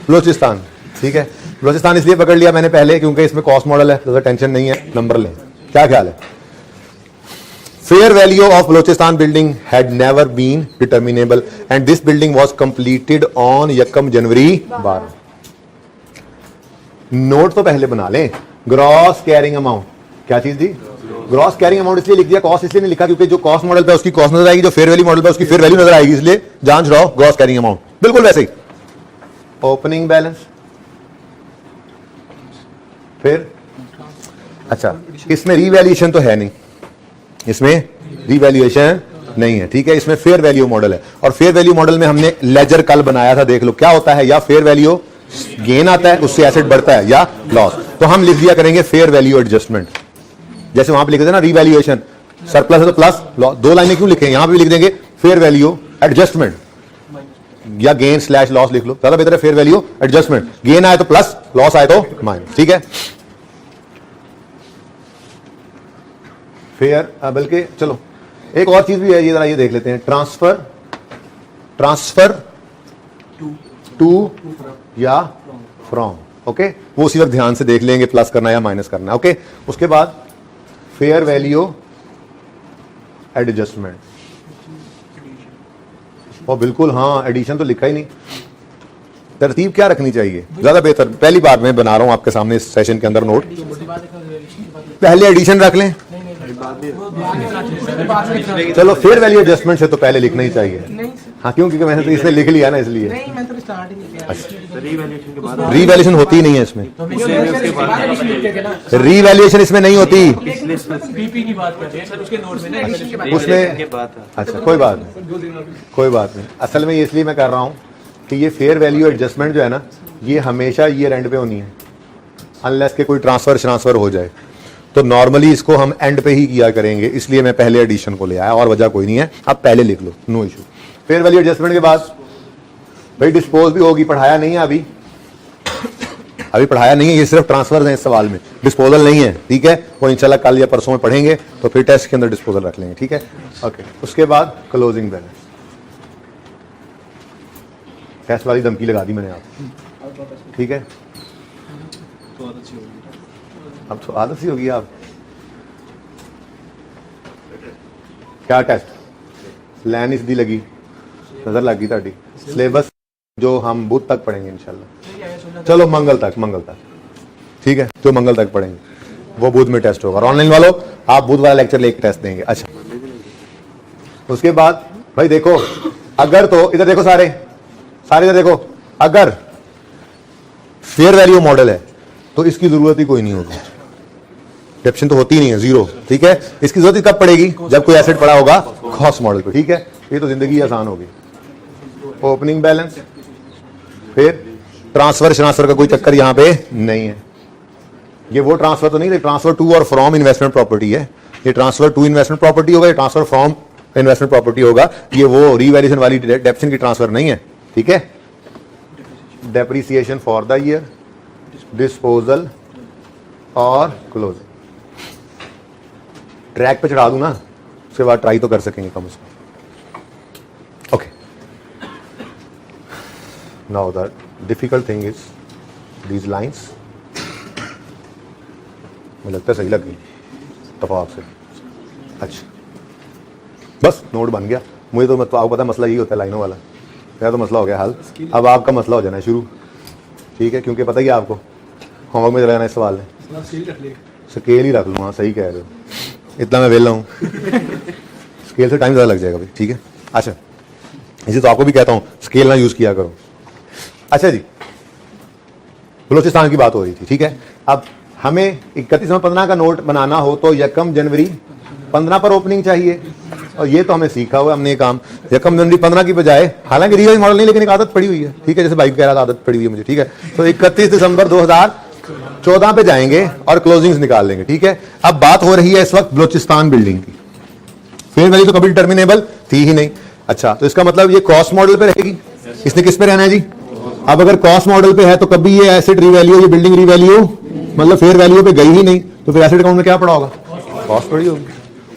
बलोचिस्तान, ठीक है, बलूचिस्तान इसलिए पकड़ लिया मैंने पहले क्योंकि इसमें कॉस्ट मॉडल है, तो टेंशन नहीं है, नंबर लें। क्या ख्याल है? Fair value of Baluchistan building had never been determinable and this building was completed on 1 January 12। Note तो पहले बना लें। ग्रॉस कैरिंग अमाउंट, क्या चीज दी? ग्रॉस कैरिंग अमाउंट इसलिए लिख दिया, कॉस्ट इसलिए नहीं लिखा क्योंकि जो कॉस्ट मॉडल पे उसकी कॉस्ट नजर आएगी, जो फेयर वैल्यू मॉडल पे उसकी फेयर वैल्यू नजर आएगी, इसलिए जांच रहो ग्रॉस कैरिंग अमाउंट, बिल्कुल वैसे ही। ओपनिंग बैलेंस, फिर अच्छा इसमें रीवैल्यूएशन तो है नहीं, इसमें रीवैल्यूएशन नहीं है, ठीक है, इसमें फेयर वैल्यू मॉडल है। और फेयर वैल्यू मॉडल में हमने लेजर कल बनाया था, देख लो क्या होता है, या फेयर वैल्यू गेन आता है उससे एसेट बढ़ता है, या लॉस। तो हम लिख दिया करेंगे फेयर वैल्यू एडजस्टमेंट, जैसे वहां पे लिखते थे ना रीवैल्यूएशन, सरप्लस है तो प्लस, दो लाइनें क्यों लिखें, यहां पे भी लिख देंगे फेयर वैल्यू एडजस्टमेंट, या गेन स्लैश लॉस लिख लो, ज्यादा बेहतर है फेयर वैल्यू एडजस्टमेंट। गेन आए तो प्लस, लॉस आए तो माइनस, ठीक है। फेयर, बल्कि चलो एक और चीज भी है, ये जरा ये देख लेते हैं, ट्रांसफर टू या फ्रॉम, ओके, वो उसी वक्त ध्यान से देख लेंगे, प्लस करना या माइनस करना, ओके। उसके बाद फेयर वैल्यू एडजस्टमेंट, और बिल्कुल हाँ एडिशन तो लिखा ही नहीं। तरतीब क्या रखनी चाहिए ज्यादा बेहतर, पहली बार मैं बना रहा हूं आपके सामने इस सेशन के अंदर नोट, पहले एडिशन रख लें, चलो फेयर वैल्यू एडजस्टमेंट से तो पहले लिखना ही चाहिए, हाँ क्यों, क्योंकि मैंने तो इसमें लिख लिया ना, इसलिए रीवैल्यूएशन होती ही नहीं है इसमें, रीवैल्यूएशन इसमें नहीं होती उसमें। अच्छा कोई बात नहीं, कोई बात नहीं, असल में इसलिए मैं कर रहा हूं कि ये फेयर वैल्यू एडजस्टमेंट जो है ना, ये हमेशा ईयर एंड पे होनी है, अनलेस के कोई ट्रांसफर हो जाए, तो नॉर्मली इसको हम एंड पे ही किया करेंगे, इसलिए मैं पहले एडिशन को ले आया, और वजह कोई नहीं है, आप पहले लिख लो, no issue. Fair value adjustment के बाद भाई डिस्पोज भी होगी, पढ़ाया नहीं है अभी पढ़ाया नहीं है, ये सिर्फ ट्रांसफर है इस सवाल में, डिस्पोजल नहीं है, ठीक है, वो इंशाल्लाह कल या परसों में पढ़ेंगे, तो फिर टेस्ट के अंदर डिस्पोजल रख लेंगे, ठीक है, ओके। उसके बाद क्लोजिंग बैलेंस, टेस्ट वाली धमकी लगा दी मैंने आप, ठीक है, अब तो आदत सी होगी। आप क्या टेस्ट लैन इसदी लगी, नजर लगी ताड़ी, सिलेबस जो हम बुध तक पढ़ेंगे इंशाल्लाह, चलो मंगल तक, ठीक है, जो मंगल तक पढ़ेंगे वो बुध में टेस्ट होगा, और ऑनलाइन वालों आप बुध वाला लेक्चर लेके टेस्ट देंगे। अच्छा उसके बाद भाई देखो, अगर तो इधर देखो, सारे इधर देखो, अगर फेयर वैल्यू मॉडल है तो इसकी जरूरत ही कोई नहीं होगी, डेप्शन तो होती नहीं है, जीरो, ठीक है, इसकी जरूरत कब पड़ेगी, जब कोई एसेट पड़ा होगा कॉस्ट मॉडल पे, ठीक है, ये तो जिंदगी आसान होगी। ओपनिंग बैलेंस, फिर ट्रांसफर का कोई चक्कर यहां पे नहीं है, ये वो ट्रांसफर तो नहीं, ट्रांसफर टू और फ्रॉम इन्वेस्टमेंट प्रॉपर्टी है, ये ट्रांसफर टू इन्वेस्टमेंट प्रॉपर्टी होगा, ये ट्रांसफर फ्रॉम इन्वेस्टमेंट प्रॉपर्टी होगा, ये वो रीवैल्यूएशन वाली डेप्शन की ट्रांसफर नहीं है, ठीक है। Depreciation for the year, disposal और क्लोजिंग, ट्रैक पे चढ़ा दूं ना, उसके बाद ट्राई तो कर सकेंगे कम से कम, okay. Now the difficult thing is these lines, मुझे लगता है सही लग गई तफाक से, अच्छा बस नोट बन गया। मुझे तो आपको पता मसला यही होता है लाइनों वाला, मेरा तो मसला हो गया हल, अब आपका मसला हो जाना है शुरू, ठीक है, क्योंकि पता ही है आपको होमवर्क में चला जाना इस सवाल है, स्केल ही रख लूँ, हाँ सही कह रहे हो, इतना मैं वेला हूँ स्केल से टाइम ज़्यादा लग जाएगा भाई, ठीक है। अच्छा इसे तो आपको भी कहता हूँ स्केल ना यूज़ किया करो। अच्छा जी, बलूचिस्तान की बात हो रही थी, ठीक है, अब हमें 31/15 का नोट बनाना हो तो 1 जनवरी 15 पर ओपनिंग चाहिए, और ये तो हमें सीखा हुआ है हमने, ये काम 1 जनवरी 15 की बजाय, हालांकि रियल मॉडल नहीं, लेकिन एक आदत पड़ी हुई है, ठीक है, जैसे बाइक कह रहा था आदत पड़ी हुई है मुझे, ठीक है, तो 31 दिसंबर 2014 पे जाएंगे और क्लोजिंग्स निकाल लेंगे, ठीक है। अब बात हो रही है इस वक्त बलूचिस्तान बिल्डिंग की, फेयर वैल्यू तो कभी डिटर्मिनेबल थी ही नहीं, अच्छा तो इसका मतलब ये कॉस्ट मॉडल पे रहेगी, इसने किस पे रहना है जी, अब अगर कॉस्ट मॉडल पे है तो कभी ये एसेट रीवैल्यू, ये बिल्डिंग रीवैल्यू मतलब फेयर वैल्यू पे गई ही नहीं, तो फिर एसेट अकाउंट में क्या पड़ा होगा, कॉस्ट पड़ी होगी,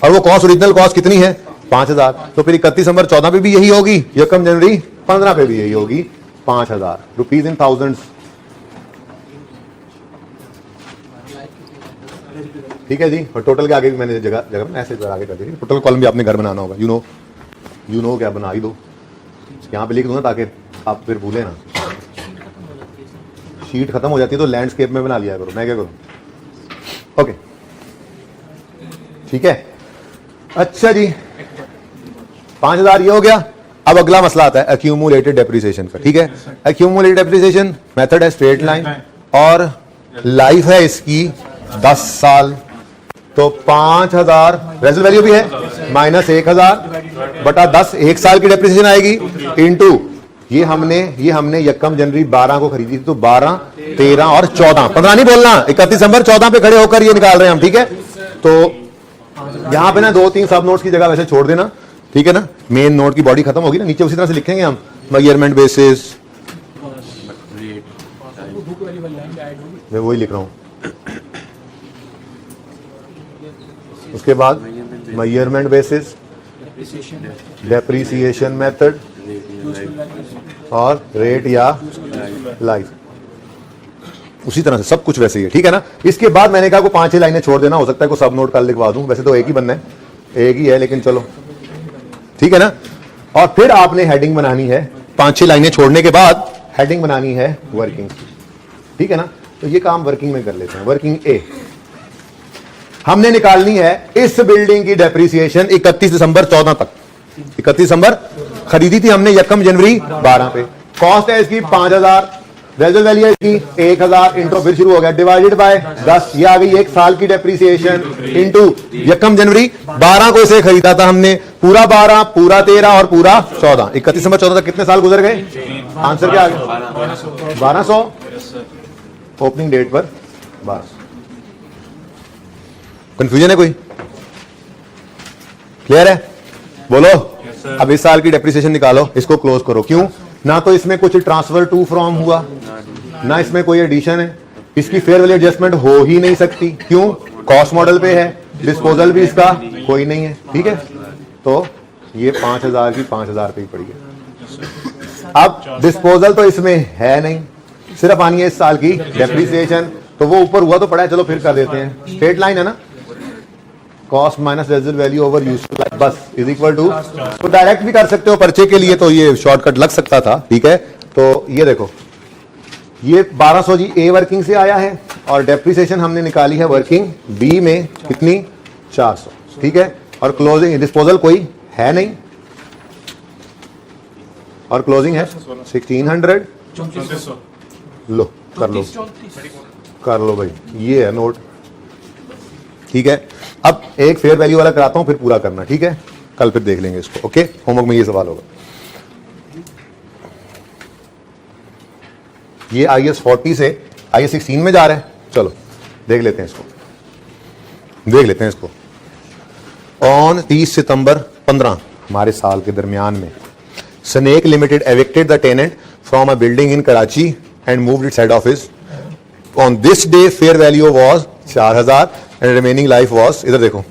और वो कॉस्ट ओरिजिनल कॉस्ट कितनी है 5000, तो फिर 31 दिसंबर 14 पे भी यही होगी, 1 जनवरी 15 पे भी यही होगी 5000 रुपीज इन थाउजेंड्स, ठीक है जी। और टोटल के आगे भी मैंने जगह जगह में ऐसे आगे कर दी। टोटल कॉलम भी आपने घर बनाना होगा, यू नो क्या बना ही दो, यहाँ पे लिख दो ना ताकि आप फिर भूले ना। शीट खत्म हो जाती है तो लैंडस्केप में बना लिया करो, मैं क्या करूँ। ओके ठीक है। अच्छा जी 5000 ये हो गया। अब अगला मसला आता है एक्यूमुलेटेड डेप्रिसिएशन का। ठीक है, एक्यूमुलेटेड डेप्रिसिएशन मेथड है स्ट्रेट लाइन और लाइफ है इसकी 10 साल। तो 5000 रेजल वैल्यू भी है माइनस 1000 बटा 10 1 साल की डेप्रिसिएशन आएगी इनटू ये हमने यकम जनवरी 12 को खरीदी थी, तो 12 13 और 14 15 नहीं बोलना, 31 दिसंबर 14 पे खड़े होकर ये निकाल रहे हैं हम। ठीक है, तो यहां पे ना 2-3 सब नोट्स की जगह वैसे छोड़ देना। ठीक है ना, मेन नोट की बॉडी खत्म होगी ना, नीचे उसी तरह से लिखेंगे हम मेजरमेंट बेसिस, मैं वही लिख रहा हूं। उसके बाद मेजरमेंट बेसिस, डेप्रिसिएशन मेथड और रेट या लाइफ, उसी तरह से सब कुछ वैसे ही है। ठीक है ना। इसके बाद मैंने कहा को 5-6 लाइनें छोड़ देना, हो सकता है को सब नोट कल लिखवा दूं, वैसे तो एक ही बनना है, एक ही है लेकिन चलो ठीक है ना। और फिर आपने हेडिंग बनानी है, 5-6 लाइनें छोड़ने के बाद हेडिंग बनानी है वर्किंग। ठीक है ना, तो ये काम वर्किंग में कर लेते हैं। वर्किंग ए हमने निकालनी है इस बिल्डिंग की डेप्रिसिएशन 31 दिसंबर 14 तक। 31 दिसंबर खरीदी थी हमने, यकम जनवरी 12 पे। कॉस्ट है इसकी 5000, रेजल वैल्यू है इसकी 1000 इंटू फिर शुरू हो गया डिवाइडेड बाय 10, ये आ गई 1 साल की डेप्रिसिएशन इंटू यकम जनवरी 12 को इसे खरीदा था हमने, पूरा 12 पूरा 13 और पूरा 14। 31 दिसंबर 14 तक कितने साल गुजर गए? आंसर क्या आ गया? 1200 ओपनिंग डेट पर 1200। कंफ्यूजन है कोई? क्लियर है? बोलो। अब इस साल की डेप्रिसिएशन निकालो, इसको क्लोज करो। क्यों? ना तो इसमें कुछ ट्रांसफर टू फ्रॉम हुआ, ना इसमें कोई एडिशन है, इसकी फेयर वैल्यू एडजस्टमेंट हो ही नहीं सकती। क्यों? कॉस्ट मॉडल पे है, डिस्पोजल भी इसका कोई नहीं है। ठीक है, तो ये 5000 की 5000 पे ही पड़ी है। अब डिस्पोजल तो इसमें है नहीं, सिर्फ आनी है इस साल की डेप्रिसिएशन, तो वो ऊपर हुआ तो पड़ा है, चलो फिर कर देते हैं। स्ट्रेट लाइन है ना, cost minus resale value over useful life बस इज इक्वल टू, तो डायरेक्ट भी कर सकते हो पर्चे के लिए, तो ये शॉर्टकट लग सकता था। ठीक है, तो ये देखो ये 1200 जी ए वर्किंग से आया है और डेप्रिसिएशन हमने निकाली है वर्किंग बी में कितनी? 400। ठीक है, और क्लोजिंग डिस्पोजल कोई है नहीं और क्लोजिंग है 1600। लो कर लो भाई, ये है नोट। ठीक है, अब एक फेयर वैल्यू वाला कराता हूं फिर पूरा करना। ठीक है, कल फिर देख लेंगे इसको। ओके, होमवर्क में ये सवाल होगा। ये IS 40 से IS 16 में जा रहा है, चलो देख लेते हैं इसको। ऑन 30 सितंबर 15 हमारे साल के दरमियान में snake limited evicted the tenant from a building in Karachi and moved its head office. On this day fair value was 4000 and remaining life was, इधर देखो,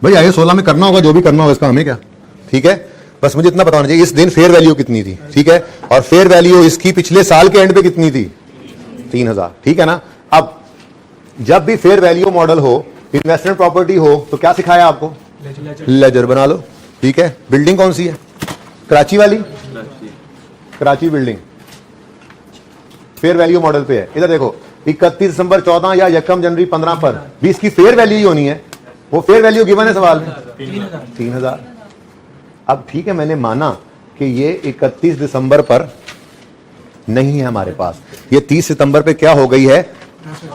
भाई IS 16 में करना होगा जो भी करना होगा, इसका हमें क्या। ठीक है, बस मुझे इतना पता होना चाहिए इस दिन फेयर वैल्यू कितनी थी। ठीक है, और फेयर वैल्यू इसकी पिछले साल के एंड पे कितनी थी? 3000। ठीक है ना। अब जब भी फेयर वैल्यू मॉडल हो, इन्वेस्टमेंट प्रॉपर्टी हो, तो क्या सिखाया आपको? लेजर बना लो। ठीक है, बिल्डिंग कौन सी है? कराची वाली, Karachi building fair value model पे है। इधर देखो 31 दिसंबर 14 या यकम जनवरी 15 पर भी इसकी फेयर वैल्यू ही होनी है। वो फेयर वैल्यू गिवन है सवाल में 3000। अब ठीक है, मैंने माना कि ये 31 दिसंबर पर नहीं है हमारे पास, ये 30 सितंबर पे क्या हो गई है?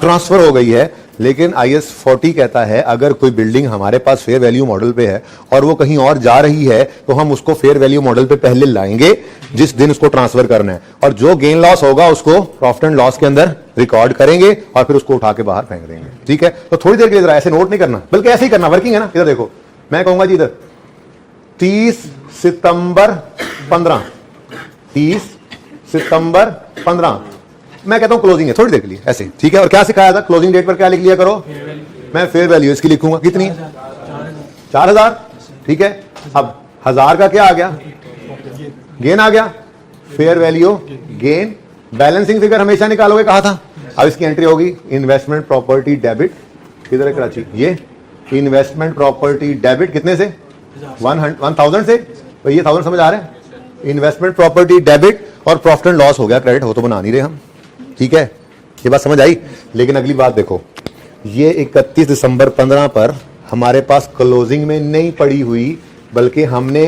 ट्रांसफर हो गई है। लेकिन IS 40 कहता है अगर कोई बिल्डिंग हमारे पास फेयर वैल्यू मॉडल पे है और वो कहीं और जा रही है तो हम उसको फेयर वैल्यू मॉडल पे पहले लाएंगे जिस दिन उसको ट्रांसफर करना है, और जो गेन लॉस होगा उसको प्रॉफिट एंड लॉस के अंदर रिकॉर्ड करेंगे और फिर उसको उठा के बाहर फेंक देंगे। ठीक है, तो थोड़ी देर के लिए जरा ऐसे नोट नहीं करना, बल्कि ऐसे ही करना। वर्किंग है ना, इधर देखो, मैं कहूंगा जी इधर 30 सितंबर 15, 30 सितंबर 15, मैं कहता हूं क्लोजिंग है थोड़ी देर के लिए ऐसे। ठीक है, और क्या सिखाया था? क्लोजिंग डेट पर क्या लिख लिया करो? मैं फेयर वैल्यू इसकी लिखूंगा कितनी? 4000। ठीक है, अब 1000 का क्या आ गया? गेन आ गया। Fair value gain. Balancing figure हमेशा निकालोगे, कहा था। अब इसकी एंट्री होगी इन्वेस्टमेंट प्रॉपर्टी डेबिट, किधर है कराची, ये इन्वेस्टमेंट प्रॉपर्टी डेबिट कितने से 1000 से, तो ये 1000 समझ आ रहा है। इन्वेस्टमेंट प्रॉपर्टी डेबिट और प्रॉफिट एंड लॉस हो गया क्रेडिट, हो तो बना नहीं रहे हम, ठीक है, ये बात समझ आई। लेकिन अगली बात देखो, ये 31 दिसंबर 15 पर हमारे पास क्लोजिंग में नहीं पड़ी हुई, बल्कि हमने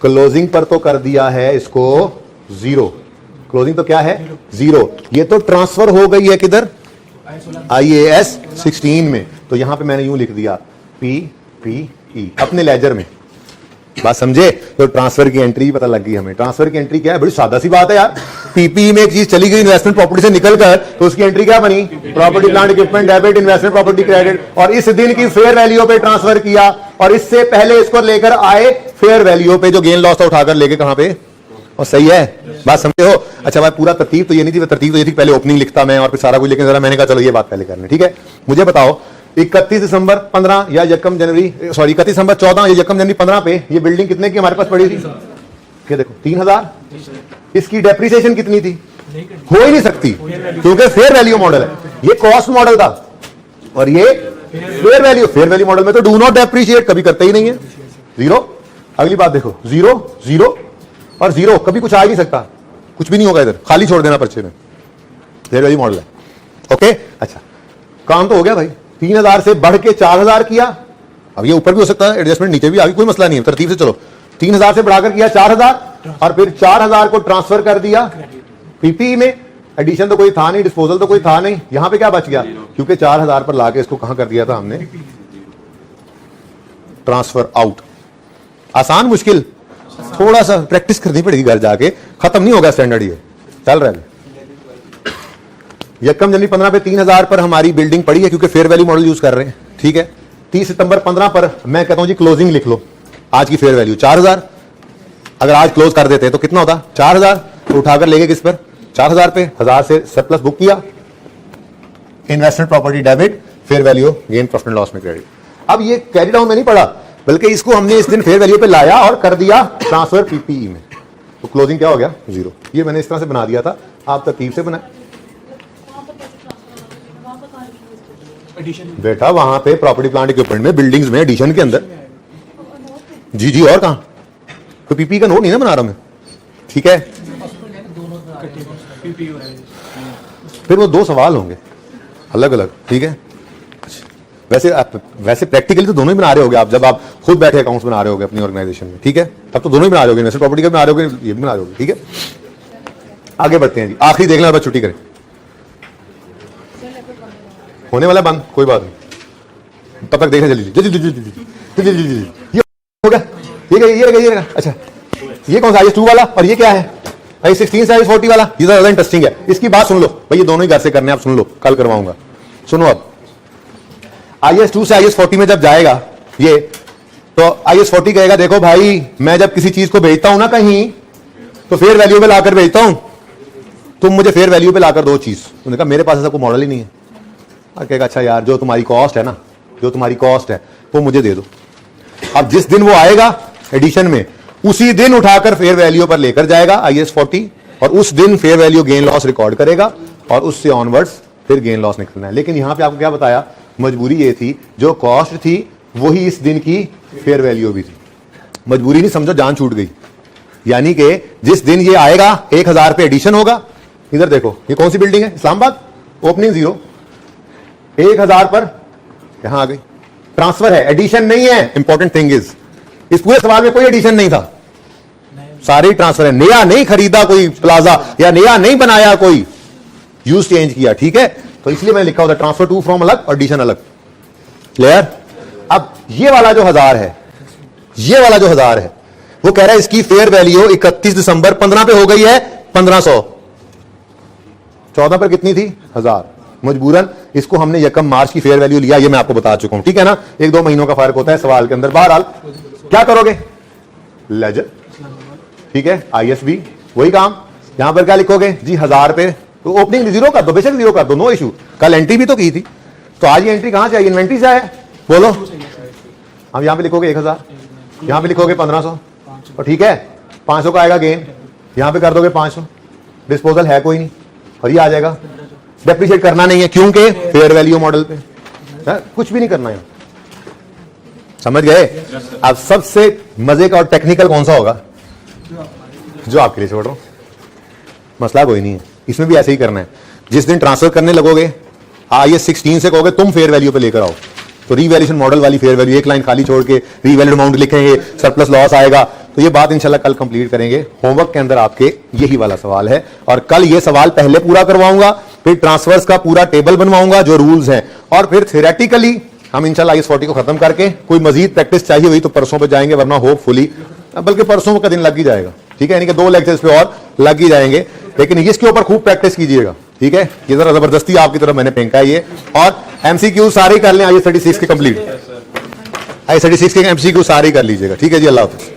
क्लोजिंग पर तो कर दिया है इसको जीरो। क्लोजिंग तो क्या है, जीरो। ये तो ट्रांसफर हो गई है किधर, IAS 16 में। तो यहां पे मैंने यूं लिख दिया PPE अपने लेजर में, बात समझे। तो ट्रांसफर की एंट्री पता लग गई हमें। ट्रांसफर की एंट्री क्या है, बड़ी सादा सी बात है यार। पीपीई में एक चीज चली गई इन्वेस्टमेंट प्रॉपर्टी से निकलकर, तो उसकी एंट्री क्या बनी, property plant equipment debit investment property credit, और इस दिन की फेयर वैल्यू पे ट्रांसफर किया, और इससे पहले इसको लेकर आए फेयर वैल्यू पे जो गेन लॉस था उठाकर लेके कहां पे, और सही है, बात समझते हो। अच्छा भाई, पूरा तरतीब तो ये नहीं थी, तरतीब तो ये थी पहले ओपनिंग लिखता मैं और फिर सारा कुछ, लेकिन जरा मैंने कहा चलो ये बात पहले करनी, ठीक है। मुझे बताओ 31 दिसंबर 15 या यकम जनवरी, सॉरी 31 दिसंबर 14 या यकम जनवरी 15 पे ये बिल्डिंग कितने की हमारे पास पड़ी थी, क्या देखो 3000। इसकी डेप्रिसिएशन कितनी थी, हो ही नहीं सकती, क्योंकि फेयर वैल्यू मॉडल है, ये कॉस्ट मॉडल था और ये fair value. Fair value model में तो डू नॉट डेप्रिशिएट कभी करते ही नहीं है, जीरो। अगली बात देखो, जीरो जीरो और जीरो, कभी कुछ आ ही नहीं सकता, कुछ भी नहीं होगा इधर, खाली छोड़ देना पर्चे में, फेयर वैल्यू मॉडल है, ओके। अच्छा, काम तो हो गया भाई, 3000 से बढ़ के 4000 किया। अब ये ऊपर भी हो सकता है, एडजस्टमेंट नीचे भी, आगे कोई मसला नहीं है, तरतीब से चलो। 3000 से बढ़ाकर किया 4000 और फिर 4000 को ट्रांसफर कर दिया पीपीई में। एडिशन तो कोई था नहीं, डिस्पोजल तो कोई था नहीं, यहां पे क्या बच गया, क्योंकि 4000 पर लाके इसको कहां कर दिया था हमने, ट्रांसफर आउट। आसान मुश्किल, थोड़ा सा प्रैक्टिस करनी पड़ेगी घर जाके, खत्म नहीं होगा स्टैंडर्ड, ये चल रहा है। यकम जनवरी 15 पे 3000 पर हमारी बिल्डिंग पड़ी है, क्योंकि फेयर वैल्यू मॉडल यूज कर रहे हैं, ठीक है। 30 सितंबर 15 पर मैं कहता हूं जी क्लोजिंग लिख लो, आज की फेयर वैल्यू 4000। अगर आज क्लोज कर देते तो कितना होता, 4000, तो उठाकर लेके किस पर, 4000 पे, 1000 से सरप्लस बुक किया, investment property debit, fair value gain profit and loss में क्रेडिट। अब ये कैरी डाउन में नहीं पड़ा, बल्कि इसको हमने इस दिन फेयर वैल्यू पे लाया और कर दिया ट्रांसफर पीपीई में, तो क्लोजिंग क्या हो गया, जीरो। ये मैंने इस तरह से बना दिया था, आप तरतीब से बनाए बेटा। वहां पे प्रॉपर्टी प्लांट इक्विपमेंट में, बिल्डिंग्स में, एडिशन के अंदर, जी जी, और कहां, तो पीपी का नोट नहीं ना बना रहा मैं, ठीक है। फिर वो दो सवाल होंगे अलग अलग, ठीक है। वैसे प्रैक्टिकली तो दोनों ही बना रहे होगे आप, जब आप खुद बैठे अकाउंट्स बना रहे होगे अपनी ऑर्गेनाइजेशन में, ठीक है, तब तो दोनों ही बना रहे होगे, इन्वेस्टमेंट प्रॉपर्टी का बना रहे होगे, ये भी बना रहे होगे, ठीक है। आगे बढ़ते हैं जी, आखिरी देख लेना, बस छुट्टी करें, होने वाला बंद, कोई बात नहीं, तब तक देखना जल्दी जल्दी। ये हो गया, ये अच्छा, ये कौन सा IS2 वाला, और ये क्या है IS16 से IS40 वाला, ये ज्यादा इंटरेस्टिंग है। इसकी बात सुन लो भाई, ये दोनों ही घर से करने, आप सुन लो, कल करवाऊंगा। सुनो, अब IS2 से IS40 में जब जाएगा ये, तो IS40 कहेगा देखो भाई, मैं जब किसी चीज को भेजता हूं ना कहीं, तो फेयर वैल्यू पे लाकर भेजता हूं, तुम मुझे फेयर वैल्यू पे लाकर दो चीज। उन्होंने कहा मेरे पास ऐसा कोई मॉडल ही नहीं है। कहेगा अच्छा यार, जो तुम्हारी कॉस्ट है ना, जो तुम्हारी कॉस्ट है वो मुझे दे दो। अब जिस दिन वो आएगा एडिशन में, उसी दिन उठाकर फेयर वैल्यू पर लेकर जाएगा IS40, और उस दिन fair value gain loss record करेगा, और उससे ऑनवर्ड्स फिर गेन लॉस निकलना है। लेकिन यहां पे आपको क्या बताया, मजबूरी ये थी, जो कॉस्ट थी वही इस दिन की फेयर वैल्यू भी थी। मजबूरी नहीं समझो, जान छूट गई। यानी कि जिस दिन ये आएगा 1000 पे एडिशन होगा, इधर देखो ये कौन सी बिल्डिंग है, इस्लामाबाद, ओपनिंग जीरो, 1000 पर यहां आ गई, ट्रांसफर है, एडिशन नहीं है। इंपॉर्टेंट थिंग इज, इस पूरे सवाल में कोई एडिशन नहीं था, सारे ट्रांसफर है, नया नहीं खरीदा कोई प्लाजा, या नया नहीं बनाया कोई, यूज चेंज किया, ठीक है। तो इसलिए मैंने लिखा होता ट्रांसफर टू फ्रॉम अलग और एडिशन अलग, क्लियर। अब ये वाला जो 1000 है, ये वाला जो 1000 है, वो कह रहा है इसकी फेयर वैल्यू 31 दिसंबर 15 पे हो गई है 1500। 14 पर कितनी थी, 1000। मजबूरन इसको हमने यकम मार्च की फेयर वैल्यू लिया, ये मैं आपको बता चुका हूं, ठीक है ना। 1-2 महीनों का फर्क होता है सवाल के अंदर। बहरहाल क्या करोगे, लेजर, ठीक है, ISB, वही काम। यहां पर क्या लिखोगे जी, 1000 पे, तो ओपनिंग जीरो कर दो, बेशक जीरो कर दो, नो इशू। कल एंट्री भी तो की थी, तो आज ये एंट्री कहां से आई, इन्वेंट्री से आया, बोलो। हम यहां पे लिखोगे 1000, यहां पे लिखोगे 1500, और ठीक है 500 का आएगा गेन, यहां पे कर दोगे 500, डिस्पोजल है कोई नहीं और ये आ जाएगा। डेप्रिशिएट करना नहीं है क्योंकि फेयर वैल्यू मॉडल पे है? कुछ भी नहीं करना है, समझ गए। अब सबसे मजे का और टेक्निकल कौन सा होगा, जो आपके लिए छोड़ रहा हूं, मसला कोई नहीं है, इसमें भी ऐसे ही करना है। जिस दिन ट्रांसफर करने लगोगे आइए 16 से कहोगे तुम फेयर वैल्यू पे लेकर आओ, तो रीवैल्यूएशन मॉडल वाली फेयर वैल्यू, एक लाइन खाली छोड़ के रीवैल्यूड अमाउंट लिखेंगे, सरप्लस लॉस आएगा। तो ये बात इंशाल्लाह कल कंप्लीट करेंगे। होमवर्क के अंदर आपके यही वाला सवाल है और कल ये सवाल पहले पूरा करवाऊंगा, फिर ट्रांसफर्स का पूरा टेबल बनवाऊंगा जो रूल्स हैं, और फिर थ्योरेटिकली हम इंशाल्लाह इस 40 को खत्म करके कोई मजीद प्रैक्टिस चाहिए हुई तो परसों पे जाएंगे, वरना होपफुली बल्कि परसों का दिन लग ही जाएगा, ठीक है, यानी कि 2 लेक्चर्स पे और लग ही जाएंगे, लेकिन इसके ऊपर खूब प्रैक्टिस कीजिएगा, ठीक है। ये जरा जबरदस्ती आपकी तरफ मैंने फेंका है ये, और एमसीक्यू सारे कर लें, आई 36 के कंप्लीट, आई 36 के एमसीक्यू सारे कर लीजिएगा, ठीक है जी। अल्लाह हाफिज़।